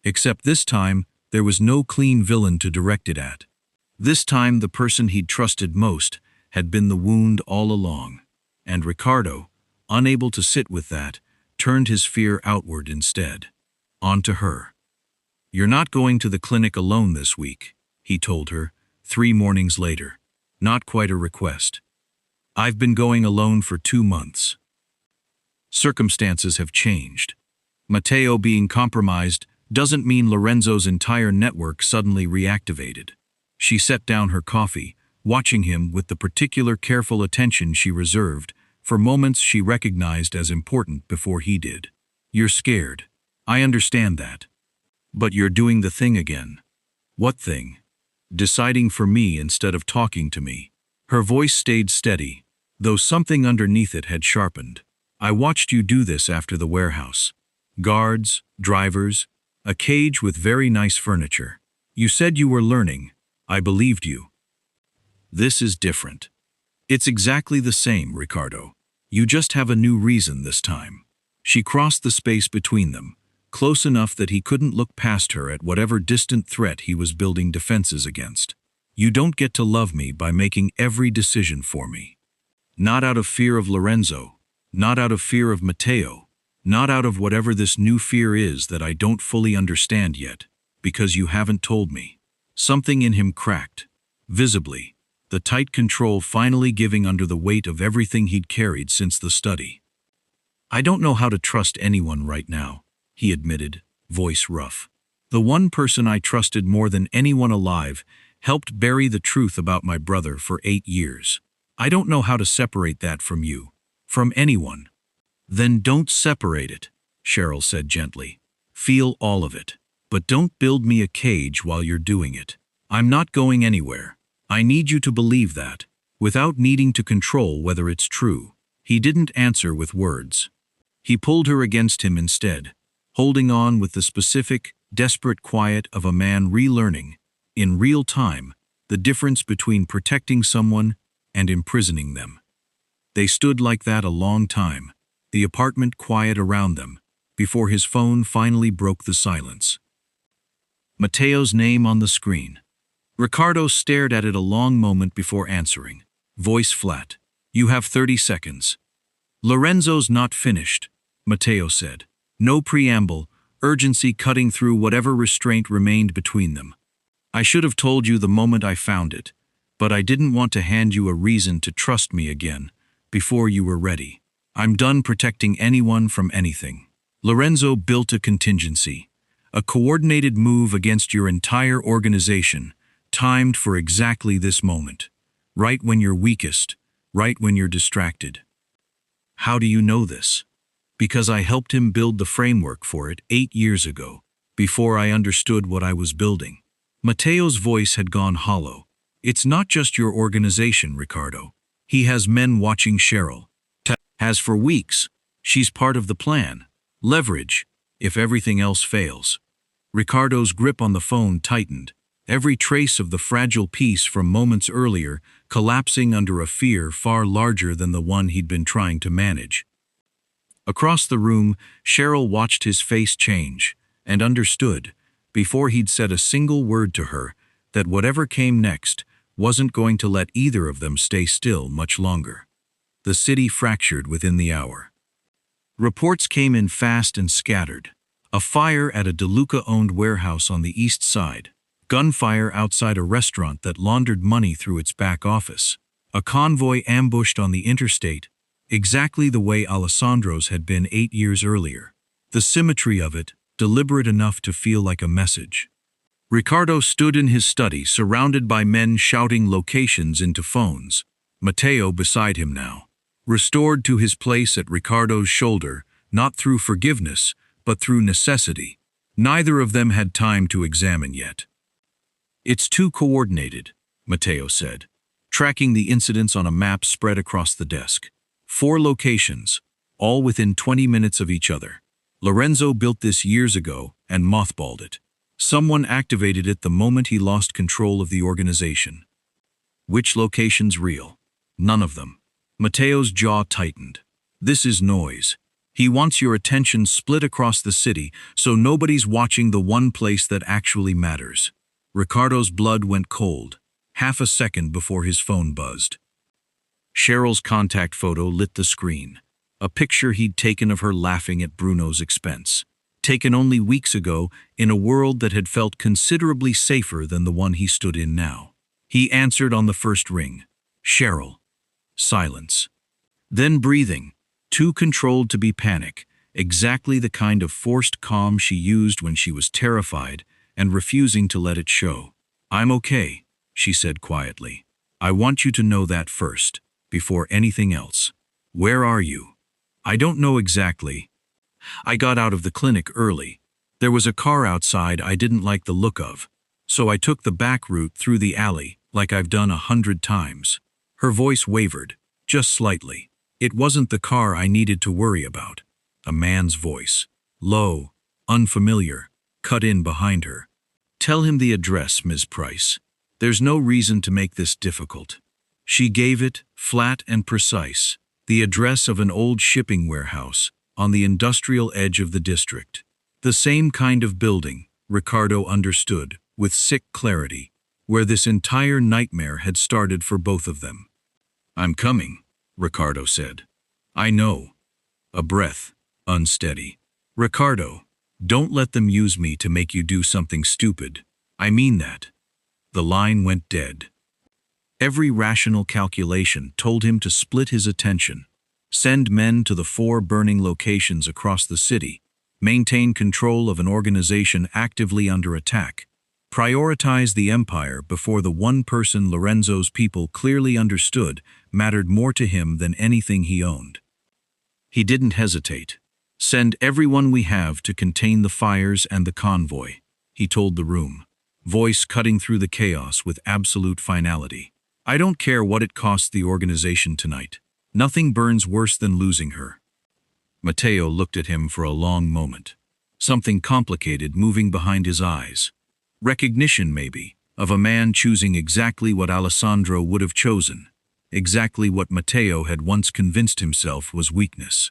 Except this time, there was no clean villain to direct it at. This time, the person he'd trusted most had been the wound all along. And Riccardo, unable to sit with that, turned his fear outward instead. Onto her. You're not going to the clinic alone this week, he told her, 3 mornings later. Not quite a request. I've been going alone for 2 months. Circumstances have changed. Matteo being compromised doesn't mean Lorenzo's entire network suddenly reactivated. She set down her coffee, watching him with the particular careful attention she reserved for moments she recognized as important before he did. You're scared. I understand that. But you're doing the thing again. What thing? Deciding for me instead of talking to me. Her voice stayed steady, though something underneath it had sharpened. I watched you do this after the warehouse. Guards, drivers, a cage with very nice furniture. You said you were learning. I believed you. This is different. It's exactly the same, Riccardo. You just have a new reason this time. She crossed the space between them, close enough that he couldn't look past her at whatever distant threat he was building defenses against. You don't get to love me by making every decision for me. Not out of fear of Lorenzo, not out of fear of Matteo, not out of whatever this new fear is that I don't fully understand yet, because you haven't told me. Something in him cracked, visibly, the tight control finally giving under the weight of everything he'd carried since the study. I don't know how to trust anyone right now, he admitted, voice rough. The one person I trusted more than anyone alive helped bury the truth about my brother for 8 years. I don't know how to separate that from you, from anyone. Then don't separate it, Cheryl said gently. Feel all of it. But don't build me a cage while you're doing it. I'm not going anywhere. I need you to believe that, without needing to control whether it's true. He didn't answer with words. He pulled her against him instead, holding on with the specific, desperate quiet of a man relearning, in real time, the difference between protecting someone and imprisoning them. They stood like that a long time, the apartment quiet around them, before his phone finally broke the silence. Mateo's name on the screen. Riccardo stared at it a long moment before answering, voice flat. You have 30 seconds. Lorenzo's not finished, Mateo said. No preamble, urgency cutting through whatever restraint remained between them. I should have told you the moment I found it, but I didn't want to hand you a reason to trust me again, before you were ready. I'm done protecting anyone from anything. Lorenzo built a contingency, a coordinated move against your entire organization, timed for exactly this moment. Right when you're weakest, right when you're distracted. How do you know this? Because I helped him build the framework for it 8 years ago, before I understood what I was building. Mateo's voice had gone hollow. It's not just your organization, Riccardo. He has men watching Cheryl. Has for weeks. She's part of the plan. Leverage, if everything else fails. Riccardo's grip on the phone tightened, every trace of the fragile piece from moments earlier collapsing under a fear far larger than the one he'd been trying to manage. Across the room, Cheryl watched his face change, and understood, before he'd said a single word to her, that whatever came next wasn't going to let either of them stay still much longer. The city fractured within the hour. Reports came in fast and scattered. A fire at a De Luca-owned warehouse on the east side. Gunfire outside a restaurant that laundered money through its back office. A convoy ambushed on the interstate, exactly the way Alessandro's had been 8 years earlier. The symmetry of it, deliberate enough to feel like a message. Riccardo stood in his study, surrounded by men shouting locations into phones. Mateo beside him now. Restored to his place at Riccardo's shoulder, not through forgiveness, but through necessity. Neither of them had time to examine yet. It's too coordinated, Mateo said, tracking the incidents on a map spread across the desk. 4 locations, all within 20 minutes of each other. Lorenzo built this years ago and mothballed it. Someone activated it the moment he lost control of the organization. Which location's real? None of them. Mateo's jaw tightened. This is noise. He wants your attention split across the city so nobody's watching the one place that actually matters. Riccardo's blood went cold, half a second before his phone buzzed. Cheryl's contact photo lit the screen, a picture he'd taken of her laughing at Bruno's expense, taken only weeks ago in a world that had felt considerably safer than the one he stood in now. He answered on the first ring. Cheryl. Silence. Then breathing, too controlled to be panic, exactly the kind of forced calm she used when she was terrified and refusing to let it show. I'm okay, she said quietly. I want you to know that first, before anything else. Where are you? I don't know exactly. I got out of the clinic early. There was a car outside I didn't like the look of, so I took the back route through the alley like I've done 100 times. Her voice wavered, just slightly. It wasn't the car I needed to worry about. A man's voice, low, unfamiliar, cut in behind her. Tell him the address, Ms. Price. There's no reason to make this difficult. She gave it, flat and precise, the address of an old shipping warehouse on the industrial edge of the district. The same kind of building, Riccardo understood, with sick clarity, where this entire nightmare had started for both of them. I'm coming, Riccardo said. I know. A breath, unsteady. Riccardo, don't let them use me to make you do something stupid. I mean that. The line went dead. Every rational calculation told him to split his attention, Send men to the 4 burning locations across the city. Maintain control of an organization actively under attack. Prioritize the empire before the one person Lorenzo's people clearly understood mattered more to him than anything he owned. He didn't hesitate. Send everyone we have to contain the fires and the convoy, he told the room, voice cutting through the chaos with absolute finality. I don't care what it costs the organization tonight. Nothing burns worse than losing her. Matteo looked at him for a long moment. Something complicated moving behind his eyes. Recognition, maybe, of a man choosing exactly what Alessandro would have chosen, exactly what Matteo had once convinced himself was weakness.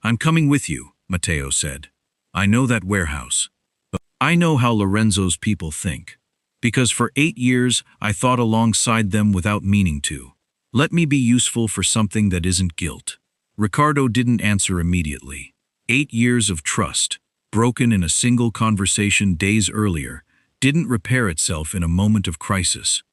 I'm coming with you, Matteo said. I know that warehouse. But I know how Lorenzo's people think. Because for 8 years I thought alongside them without meaning to. Let me be useful for something that isn't guilt. Riccardo didn't answer immediately. 8 years of trust, broken in a single conversation days earlier, didn't repair itself in a moment of crisis.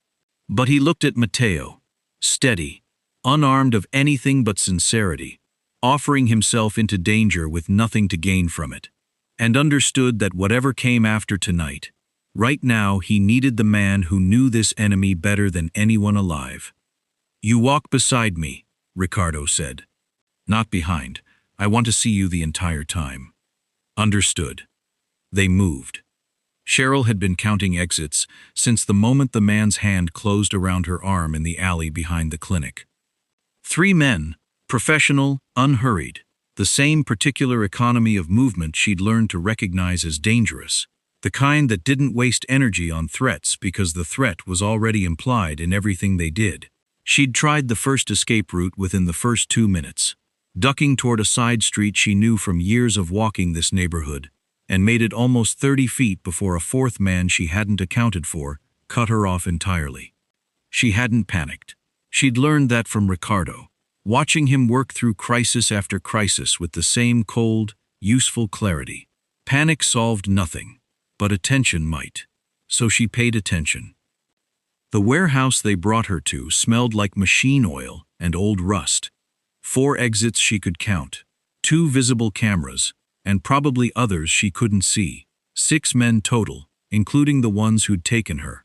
But he looked at Matteo, steady, unarmed of anything but sincerity, offering himself into danger with nothing to gain from it, and understood that whatever came after tonight, right now he needed the man who knew this enemy better than anyone alive. You walk beside me, Riccardo said. Not behind. I want to see you the entire time. Understood. They moved. Cheryl had been counting exits since the moment the man's hand closed around her arm in the alley behind the clinic. 3 men, professional, unhurried, the same particular economy of movement she'd learned to recognize as dangerous, the kind that didn't waste energy on threats because the threat was already implied in everything they did. She'd tried the first escape route within the first 2 minutes, ducking toward a side street she knew from years of walking this neighborhood, and made it almost 30 feet before a 4th man she hadn't accounted for cut her off entirely. She hadn't panicked. She'd learned that from Riccardo, watching him work through crisis after crisis with the same cold, useful clarity. Panic solved nothing, but attention might. So she paid attention. The warehouse they brought her to smelled like machine oil and old rust. 4 exits she could count, 2 visible cameras, and probably others she couldn't see. 6 men total, including the ones who'd taken her.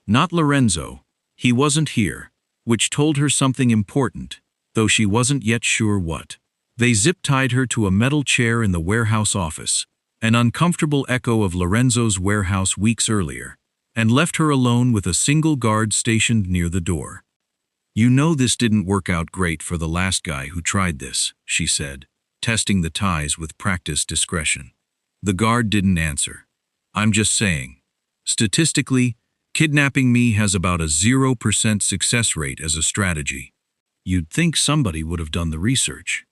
Not Lorenzo. He wasn't here, which told her something important, though she wasn't yet sure what. They zip-tied her to a metal chair in the warehouse office, an uncomfortable echo of Lorenzo's warehouse weeks earlier, and left her alone with a single guard stationed near the door. You know this didn't work out great for the last guy who tried this, she said, testing the ties with practiced discretion. The guard didn't answer. I'm just saying. Statistically, kidnapping me has about a 0% success rate as a strategy. You'd think somebody would have done the research.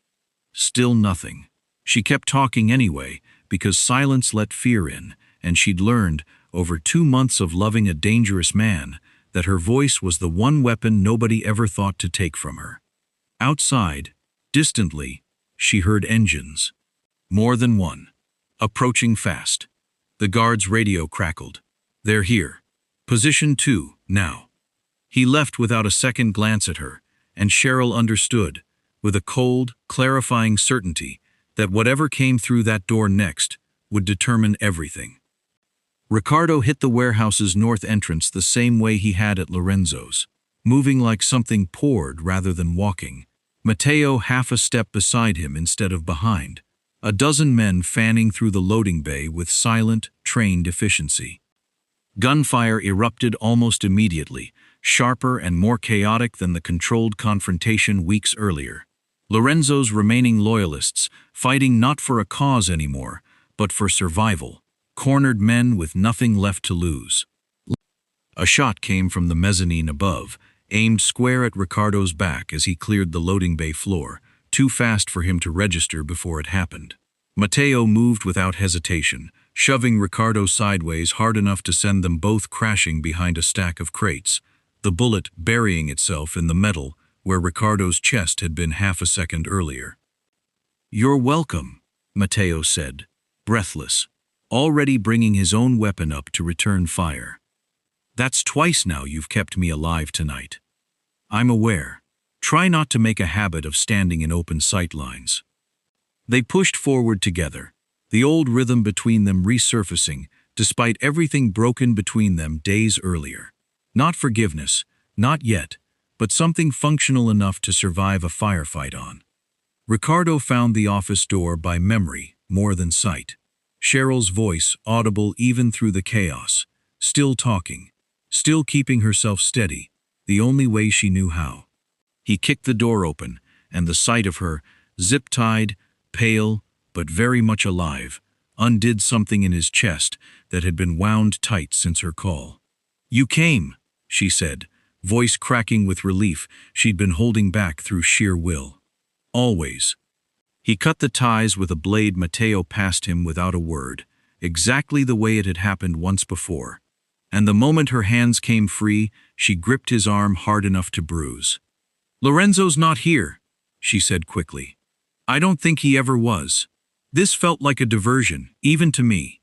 Still nothing. She kept talking anyway, because silence let fear in, and she'd learned, over 2 months of loving a dangerous man, that her voice was the one weapon nobody ever thought to take from her. Outside, distantly, she heard engines. More than one. Approaching fast. The guard's radio crackled. They're here. Position 2, now. He left without a second glance at her, and Cheryl understood, with a cold, clarifying certainty, that whatever came through that door next would determine everything. Riccardo hit the warehouse's north entrance the same way he had at Lorenzo's, moving like something poured rather than walking, Matteo half a step beside him instead of behind, a dozen men fanning through the loading bay with silent, trained efficiency. Gunfire erupted almost immediately, sharper and more chaotic than the controlled confrontation weeks earlier. Lorenzo's remaining loyalists, fighting not for a cause anymore, but for survival, cornered men with nothing left to lose. A shot came from the mezzanine above, aimed square at Riccardo's back as he cleared the loading bay floor, too fast for him to register before it happened. Matteo moved without hesitation, shoving Riccardo sideways hard enough to send them both crashing behind a stack of crates, the bullet burying itself in the metal where Riccardo's chest had been half a second earlier. "You're welcome," Matteo said, breathless, already bringing his own weapon up to return fire. "That's twice now you've kept me alive tonight." "I'm aware. Try not to make a habit of standing in open sight lines. They pushed forward together, the old rhythm between them resurfacing, despite everything broken between them days earlier. Not forgiveness, not yet, but something functional enough to survive a firefight on. Riccardo found the office door by memory more than sight. Cheryl's voice audible even through the chaos, still talking, still keeping herself steady, the only way she knew how. He kicked the door open, and the sight of her, zip-tied, pale, but very much alive, undid something in his chest that had been wound tight since her call. "You came," she said, voice cracking with relief she'd been holding back through sheer will. "Always." He cut the ties with a blade Matteo passed him without a word, exactly the way it had happened once before. And the moment her hands came free, she gripped his arm hard enough to bruise. "Lorenzo's not here," she said quickly. "I don't think he ever was. This felt like a diversion, even to me."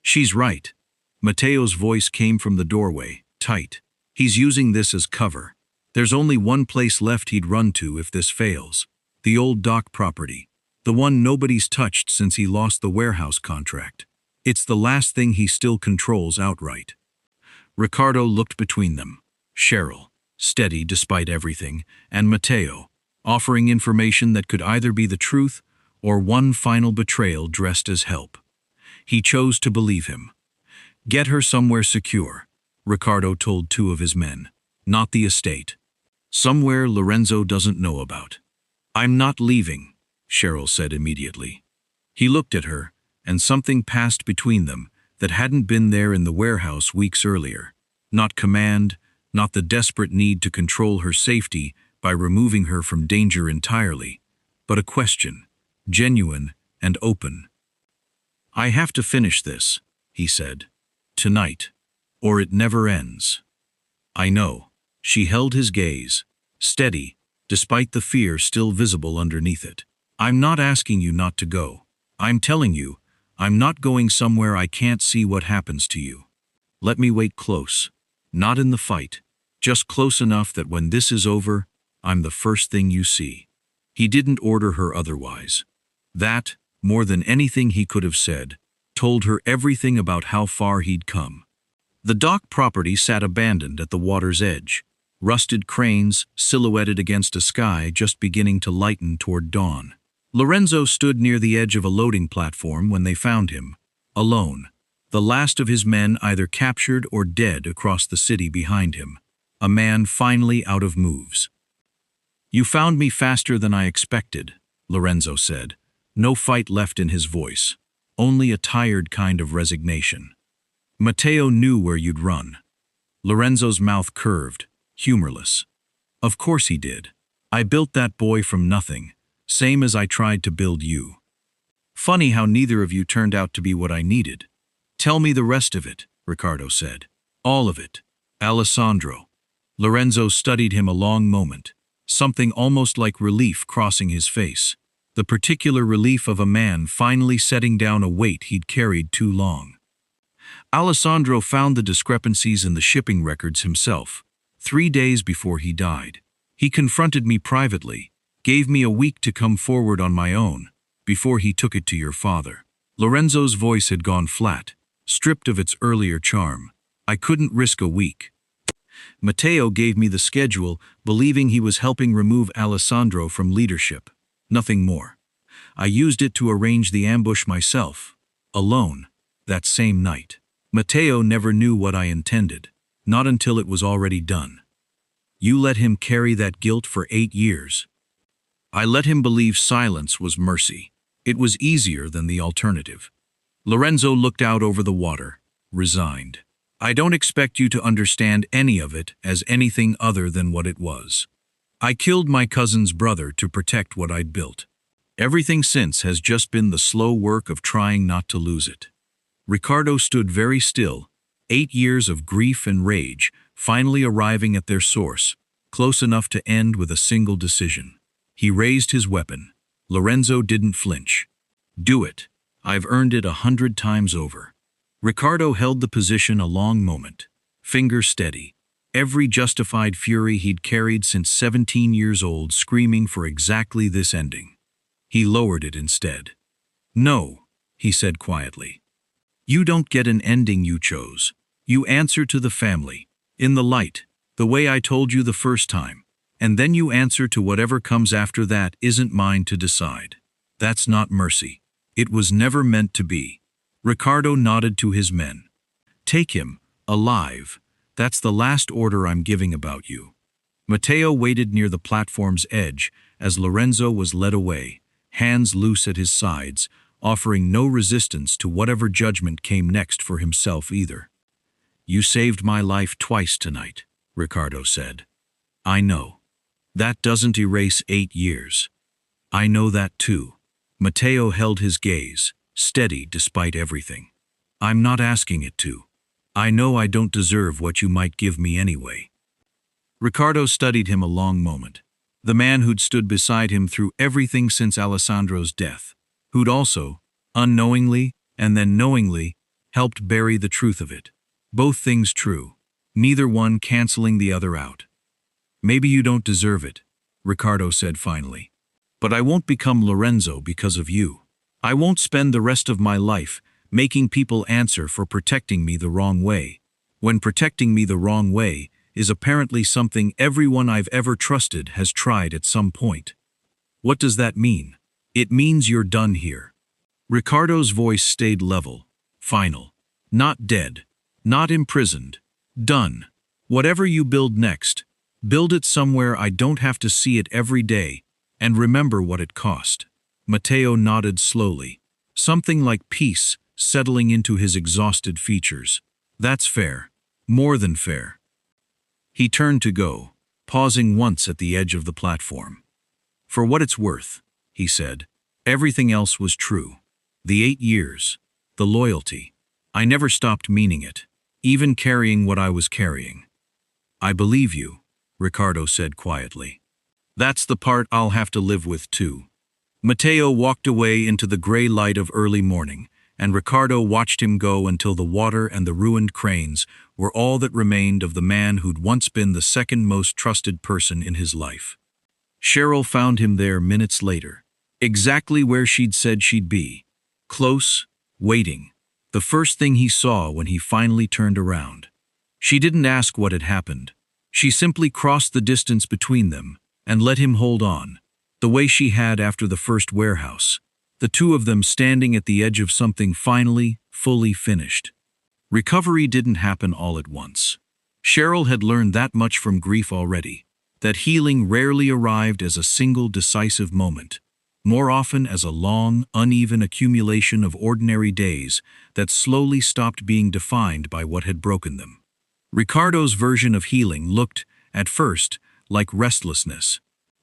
"She's right." Matteo's voice came from the doorway, tight. "He's using this as cover. There's only one place left he'd run to if this fails. The old dock property. The one nobody's touched since he lost the warehouse contract. It's the last thing he still controls outright." Riccardo looked between them. Cheryl, steady despite everything, and Matteo, offering information that could either be the truth or one final betrayal dressed as help. He chose to believe him. "Get her somewhere secure," Riccardo told two of his men. "Not the estate. Somewhere Lorenzo doesn't know about." "I'm not leaving," Cheryl said immediately. He looked at her, and something passed between them that hadn't been there in the warehouse weeks earlier. Not command, not the desperate need to control her safety by removing her from danger entirely, but a question, genuine and open. "I have to finish this," he said. "Tonight. Or it never ends." "I know." She held his gaze, steady, despite the fear still visible underneath it. "I'm not asking you not to go. I'm telling you, I'm not going somewhere I can't see what happens to you. Let me wait close. Not in the fight, just close enough that when this is over, I'm the first thing you see." He didn't order her otherwise. That, more than anything he could have said, told her everything about how far he'd come. The dock property sat abandoned at the water's edge, rusted cranes silhouetted against a sky just beginning to lighten toward dawn. Lorenzo stood near the edge of a loading platform when they found him, alone, the last of his men either captured or dead across the city behind him, a man finally out of moves. "You found me faster than I expected," Lorenzo said, no fight left in his voice, only a tired kind of resignation. "Matteo knew where you'd run." Lorenzo's mouth curved, humorless. "Of course he did. I built that boy from nothing, same as I tried to build you. Funny how neither of you turned out to be what I needed." "Tell me the rest of it," Riccardo said. "All of it." "Alessandro." Lorenzo studied him a long moment, something almost like relief crossing his face, the particular relief of a man finally setting down a weight he'd carried too long. "Alessandro found the discrepancies in the shipping records himself, 3 days before he died. He confronted me privately, gave me a week to come forward on my own, before he took it to your father." Lorenzo's voice had gone flat, stripped of its earlier charm. "I couldn't risk a week. Matteo gave me the schedule, believing he was helping remove Alessandro from leadership. Nothing more. I used it to arrange the ambush myself, alone, that same night. Matteo never knew what I intended, not until it was already done. You let him carry that guilt for 8 years. I let him believe silence was mercy. It was easier than the alternative." Lorenzo looked out over the water, resigned. "I don't expect you to understand any of it as anything other than what it was. I killed my cousin's brother to protect what I'd built. Everything since has just been the slow work of trying not to lose it." Riccardo stood very still, 8 years of grief and rage finally arriving at their source, close enough to end with a single decision. He raised his weapon. Lorenzo didn't flinch. "Do it. I've earned it 100 times over." Riccardo held the position a long moment, fingers steady, every justified fury he'd carried since 17 years old screaming for exactly this ending. He lowered it instead. "No," he said quietly. "You don't get an ending you chose. You answer to the family, in the light, the way I told you the first time, and then you answer to whatever comes after that isn't mine to decide. That's not mercy. It was never meant to be." Riccardo nodded to his men. "Take him, alive. That's the last order I'm giving about you." Matteo waited near the platform's edge as Lorenzo was led away, hands loose at his sides, offering no resistance to whatever judgment came next for himself either. "You saved my life twice tonight," Riccardo said. "I know. That doesn't erase 8 years. I know that too." Matteo held his gaze, steady despite everything. "I'm not asking it to. I know I don't deserve what you might give me anyway." Riccardo studied him a long moment. The man who'd stood beside him through everything since Alessandro's death, who'd also, unknowingly and then knowingly, helped bury the truth of it. Both things true, neither one canceling the other out. "Maybe you don't deserve it," Riccardo said finally. "But I won't become Lorenzo because of you. I won't spend the rest of my life making people answer for protecting me the wrong way, when protecting me the wrong way is apparently something everyone I've ever trusted has tried at some point. What does that mean? It means you're done here." Riccardo's voice stayed level, final. "Not dead, not imprisoned. Done. Whatever you build next, build it somewhere I don't have to see it every day, and remember what it cost." Matteo nodded slowly, something like peace settling into his exhausted features. "That's fair. More than fair." He turned to go, pausing once at the edge of the platform. "For what it's worth," he said, "everything else was true. The 8 years, the loyalty. I never stopped meaning it, even carrying what I was carrying." "I believe you," Riccardo said quietly. "That's the part I'll have to live with too." Matteo walked away into the gray light of early morning, and Riccardo watched him go until the water and the ruined cranes were all that remained of the man who'd once been the second most trusted person in his life. Cheryl found him there minutes later, exactly where she'd said she'd be, close, waiting, the first thing he saw when he finally turned around. She didn't ask what had happened. She simply crossed the distance between them and let him hold on, the way she had after the first warehouse, the two of them standing at the edge of something finally, fully finished. Recovery didn't happen all at once. Cheryl had learned that much from grief already, that healing rarely arrived as a single decisive moment, more often as a long, uneven accumulation of ordinary days that slowly stopped being defined by what had broken them. Riccardo's version of healing looked, at first, like restlessness.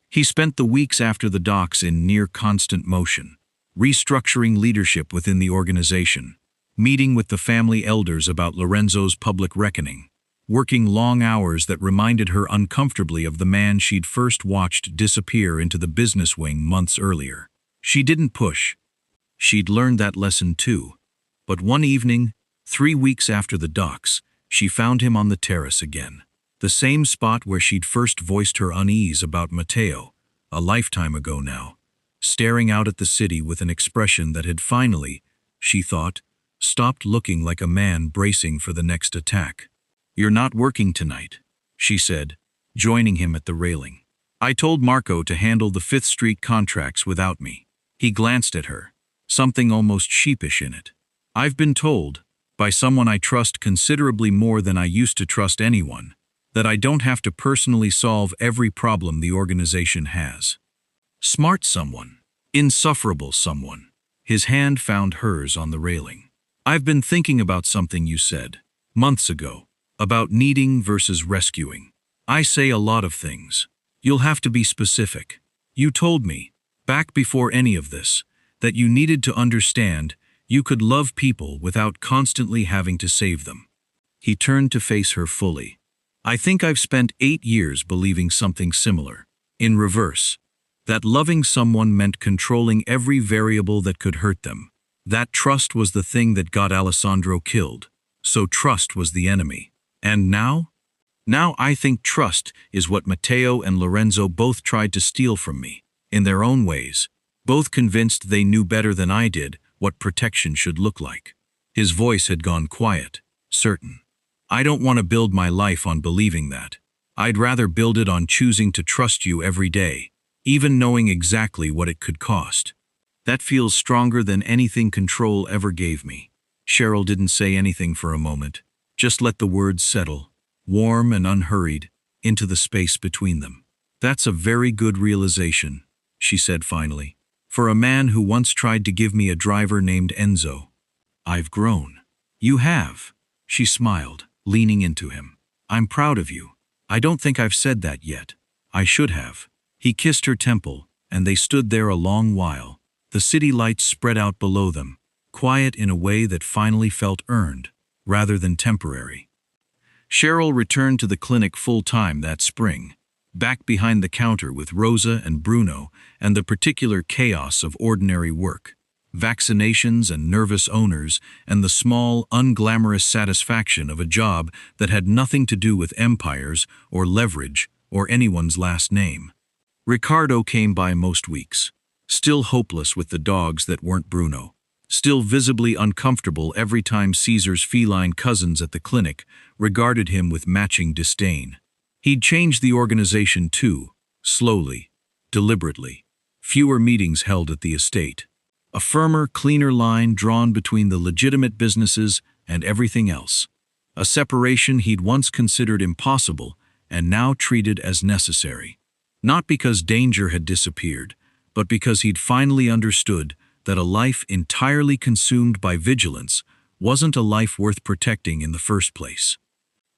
He spent the weeks after the docks in near constant motion, restructuring leadership within the organization, meeting with the family elders about Lorenzo's public reckoning, working long hours that reminded her uncomfortably of the man she'd first watched disappear into the business wing months earlier. She didn't push. She'd learned that lesson too. But one evening, 3 weeks after the docks, she found him on the terrace again, the same spot where she'd first voiced her unease about Matteo, a lifetime ago now, staring out at the city with an expression that had finally, she thought, stopped looking like a man bracing for the next attack. "You're not working tonight," she said, joining him at the railing. "I told Marco to handle the 5th Street contracts without me." He glanced at her, something almost sheepish in it. "I've been told, by someone I trust considerably more than I used to trust anyone, that I don't have to personally solve every problem the organization has." Smart someone. Insufferable someone. His hand found hers on the railing. "I've been thinking about something you said, months ago, about needing versus rescuing. I say a lot of things. You'll have to be specific. You told me, back before any of this, that you needed to understand you could love people without constantly having to save them." He turned to face her fully. "I think I've spent 8 years believing something similar, in reverse, that loving someone meant controlling every variable that could hurt them. That trust was the thing that got Alessandro killed, so trust was the enemy. And now? Now I think trust is what Matteo and Lorenzo both tried to steal from me, in their own ways, both convinced they knew better than I did what protection should look like. His voice had gone quiet, certain. I don't want to build my life on believing that. I'd rather build it on choosing to trust you every day, even knowing exactly what it could cost. That feels stronger than anything control ever gave me. Cheryl didn't say anything for a moment, just let the words settle, warm and unhurried, into the space between them. That's a very good realization, she said finally. For a man who once tried to give me a driver named Enzo. I've grown. You have. She smiled, leaning into him. I'm proud of you. I don't think I've said that yet. I should have. He kissed her temple, and they stood there a long while, the city lights spread out below them, quiet in a way that finally felt earned, rather than temporary. Cheryl returned to the clinic full-time that spring, back behind the counter with Rosa and Bruno and the particular chaos of ordinary work, vaccinations and nervous owners and the small, unglamorous satisfaction of a job that had nothing to do with empires or leverage or anyone's last name. Riccardo came by most weeks, still hopeless with the dogs that weren't Bruno, still visibly uncomfortable every time Caesar's feline cousins at the clinic regarded him with matching disdain. He'd changed the organization too, slowly, deliberately. Fewer meetings held at the estate. A firmer, cleaner line drawn between the legitimate businesses and everything else. A separation he'd once considered impossible and now treated as necessary. Not because danger had disappeared, but because he'd finally understood that a life entirely consumed by vigilance wasn't a life worth protecting in the first place.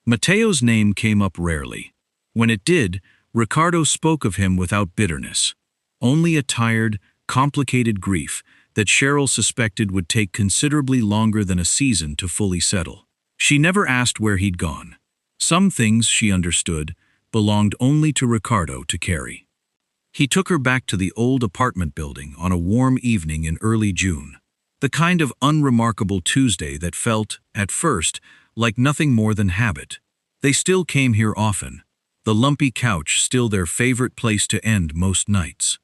Matteo's name came up rarely. When it did, Riccardo spoke of him without bitterness. Only a tired, complicated grief that Cheryl suspected would take considerably longer than a season to fully settle. She never asked where he'd gone. Some things, she understood, belonged only to Riccardo to carry. He took her back to the old apartment building on a warm evening in early June. The kind of unremarkable Tuesday that felt, at first, like nothing more than habit. They still came here often, the lumpy couch still their favorite place to end most nights.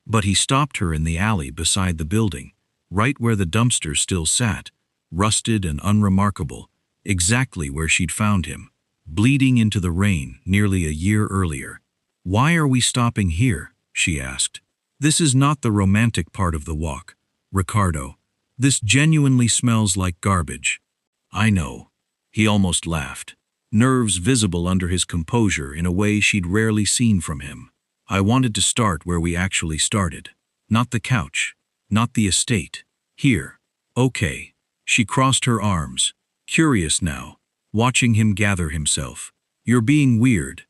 But he stopped her in the alley beside the building, right where the dumpster still sat, rusted and unremarkable, exactly where she'd found him, bleeding into the rain nearly a year earlier. "Why are we stopping here?" she asked. "This is not the romantic part of the walk, Riccardo. This genuinely smells like garbage." "I know." He almost laughed, nerves visible under his composure in a way she'd rarely seen from him. "I wanted to start where we actually started. Not the couch, not the estate. Here." "Okay." She crossed her arms, curious now, watching him gather himself. "You're being weird.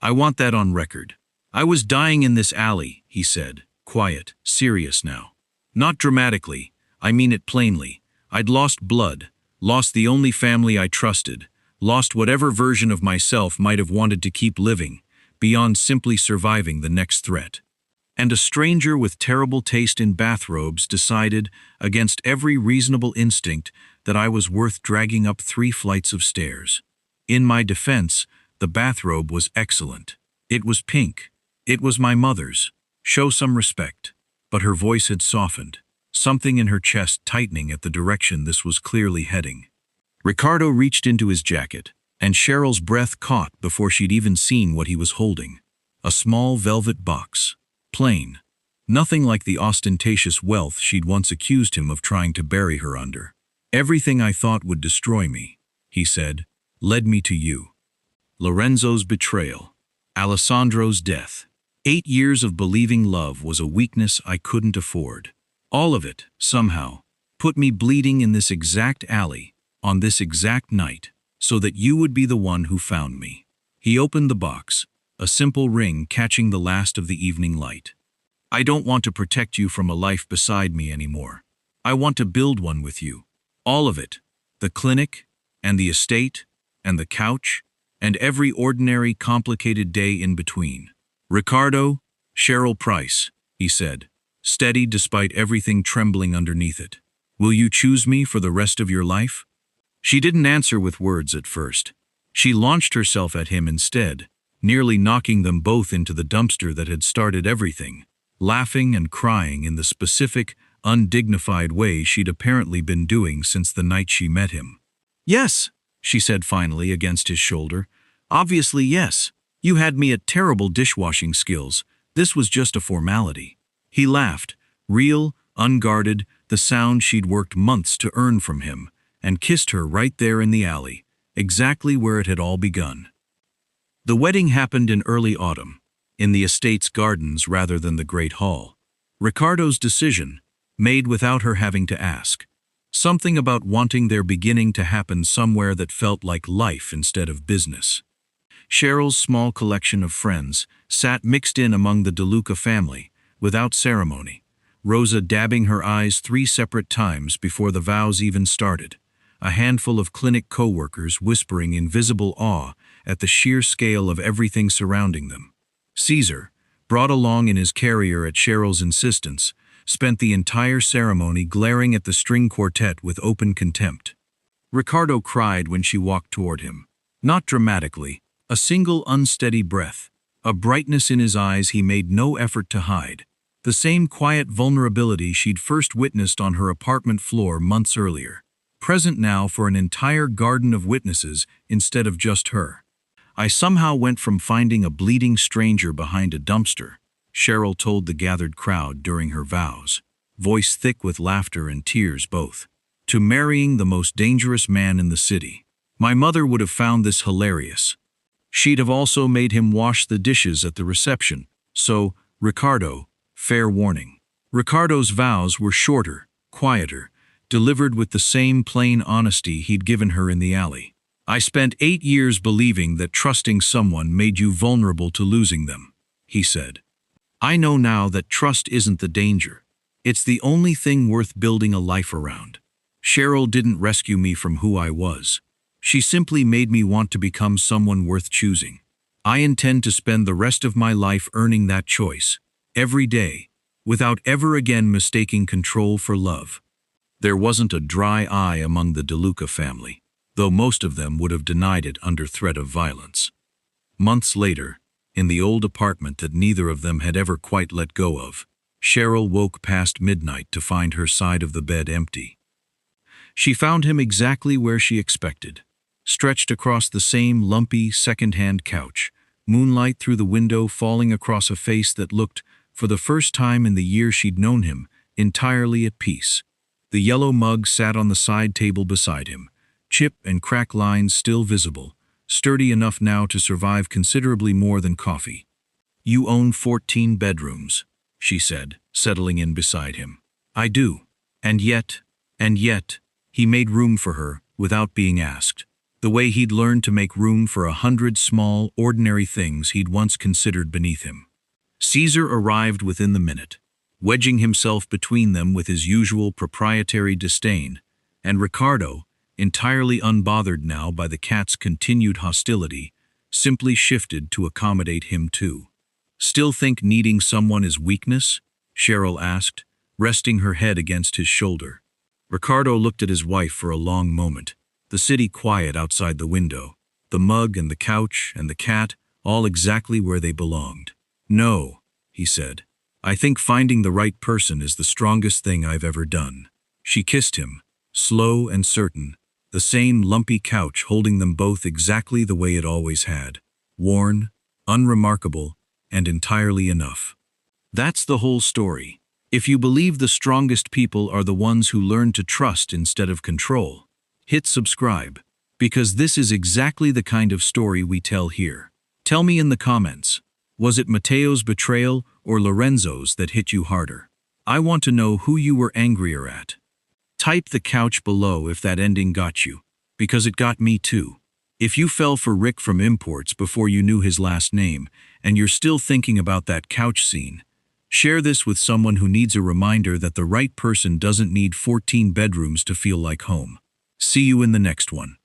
I want that on record. I was dying in this alley," he said, quiet, serious now. "Not dramatically, I mean it plainly. I'd lost blood, lost the only family I trusted, lost whatever version of myself might have wanted to keep living, beyond simply surviving the next threat. And a stranger with terrible taste in bathrobes decided, against every reasonable instinct, that I was worth dragging up 3 flights of stairs. In my defense, the bathrobe was excellent. It was pink. It was my mother's. Show some respect." But her voice had softened, something in her chest tightening at the direction this was clearly heading. Riccardo reached into his jacket, and Cheryl's breath caught before she'd even seen what he was holding. A small velvet box. Plain. Nothing like the ostentatious wealth she'd once accused him of trying to bury her under. "Everything I thought would destroy me," he said, "led me to you. Lorenzo's betrayal. Alessandro's death. 8 years of believing love was a weakness I couldn't afford. All of it, somehow, put me bleeding in this exact alley, on this exact night, so that you would be the one who found me." He opened the box, a simple ring catching the last of the evening light. "I don't want to protect you from a life beside me anymore. I want to build one with you. All of it. The clinic, and the estate, and the couch, and every ordinary, complicated day in between. Riccardo, Cheryl Price," he said, steady despite everything trembling underneath it. "Will you choose me for the rest of your life?" She didn't answer with words at first. She launched herself at him instead, nearly knocking them both into the dumpster that had started everything, laughing and crying in the specific, undignified way she'd apparently been doing since the night she met him. "Yes," she said finally against his shoulder. "Obviously, yes. You had me at terrible dishwashing skills. This was just a formality." He laughed, real, unguarded, the sound she'd worked months to earn from him, and kissed her right there in the alley, exactly where it had all begun. The wedding happened in early autumn, in the estate's gardens rather than the Great Hall. Riccardo's decision, made without her having to ask. Something about wanting their beginning to happen somewhere that felt like life instead of business. Cheryl's small collection of friends sat mixed in among the De Luca family, without ceremony, Rosa dabbing her eyes 3 separate times before the vows even started, a handful of clinic co-workers whispering in visible awe at the sheer scale of everything surrounding them. Caesar, brought along in his carrier at Cheryl's insistence, spent the entire ceremony glaring at the string quartet with open contempt. Riccardo cried when she walked toward him. Not dramatically, a single unsteady breath, a brightness in his eyes he made no effort to hide, the same quiet vulnerability she'd first witnessed on her apartment floor months earlier, present now for an entire garden of witnesses instead of just her. "I somehow went from finding a bleeding stranger behind a dumpster," Cheryl told the gathered crowd during her vows, voice thick with laughter and tears both, "to marrying the most dangerous man in the city. My mother would have found this hilarious. She'd have also made him wash the dishes at the reception, so, Riccardo, fair warning." Riccardo's vows were shorter, quieter, delivered with the same plain honesty he'd given her in the alley. "I spent 8 years believing that trusting someone made you vulnerable to losing them," he said. "I know now that trust isn't the danger. It's the only thing worth building a life around. Cheryl didn't rescue me from who I was. She simply made me want to become someone worth choosing. I intend to spend the rest of my life earning that choice, every day, without ever again mistaking control for love." There wasn't a dry eye among the De Luca family, though most of them would have denied it under threat of violence. Months later, in the old apartment that neither of them had ever quite let go of, Cheryl woke past midnight to find her side of the bed empty. She found him exactly where she expected, stretched across the same lumpy, second-hand couch, moonlight through the window falling across a face that looked, for the first time in the year she'd known him, entirely at peace. The yellow mug sat on the side table beside him, chip and crack lines still visible, sturdy enough now to survive considerably more than coffee. "You own 14 bedrooms, she said, settling in beside him. "I do. And yet, he made room for her without being asked, the way he'd learned to make room for 100 small, ordinary things he'd once considered beneath him." Caesar arrived within the minute, wedging himself between them with his usual proprietary disdain, and Riccardo, entirely unbothered now by the cat's continued hostility, simply shifted to accommodate him too. "Still think needing someone is weakness?" Cheryl asked, resting her head against his shoulder. Riccardo looked at his wife for a long moment, the city quiet outside the window, the mug and the couch and the cat all exactly where they belonged. "No," he said. "I think finding the right person is the strongest thing I've ever done." She kissed him, slow and certain, the same lumpy couch holding them both exactly the way it always had, worn, unremarkable, and entirely enough. That's the whole story. If you believe the strongest people are the ones who learn to trust instead of control, hit subscribe, because this is exactly the kind of story we tell here. Tell me in the comments, was it Matteo's betrayal or Lorenzo's that hit you harder? I want to know who you were angrier at. Type the couch below if that ending got you, because it got me too. If you fell for Rick from Imports before you knew his last name, and you're still thinking about that couch scene, share this with someone who needs a reminder that the right person doesn't need 14 bedrooms to feel like home. See you in the next one.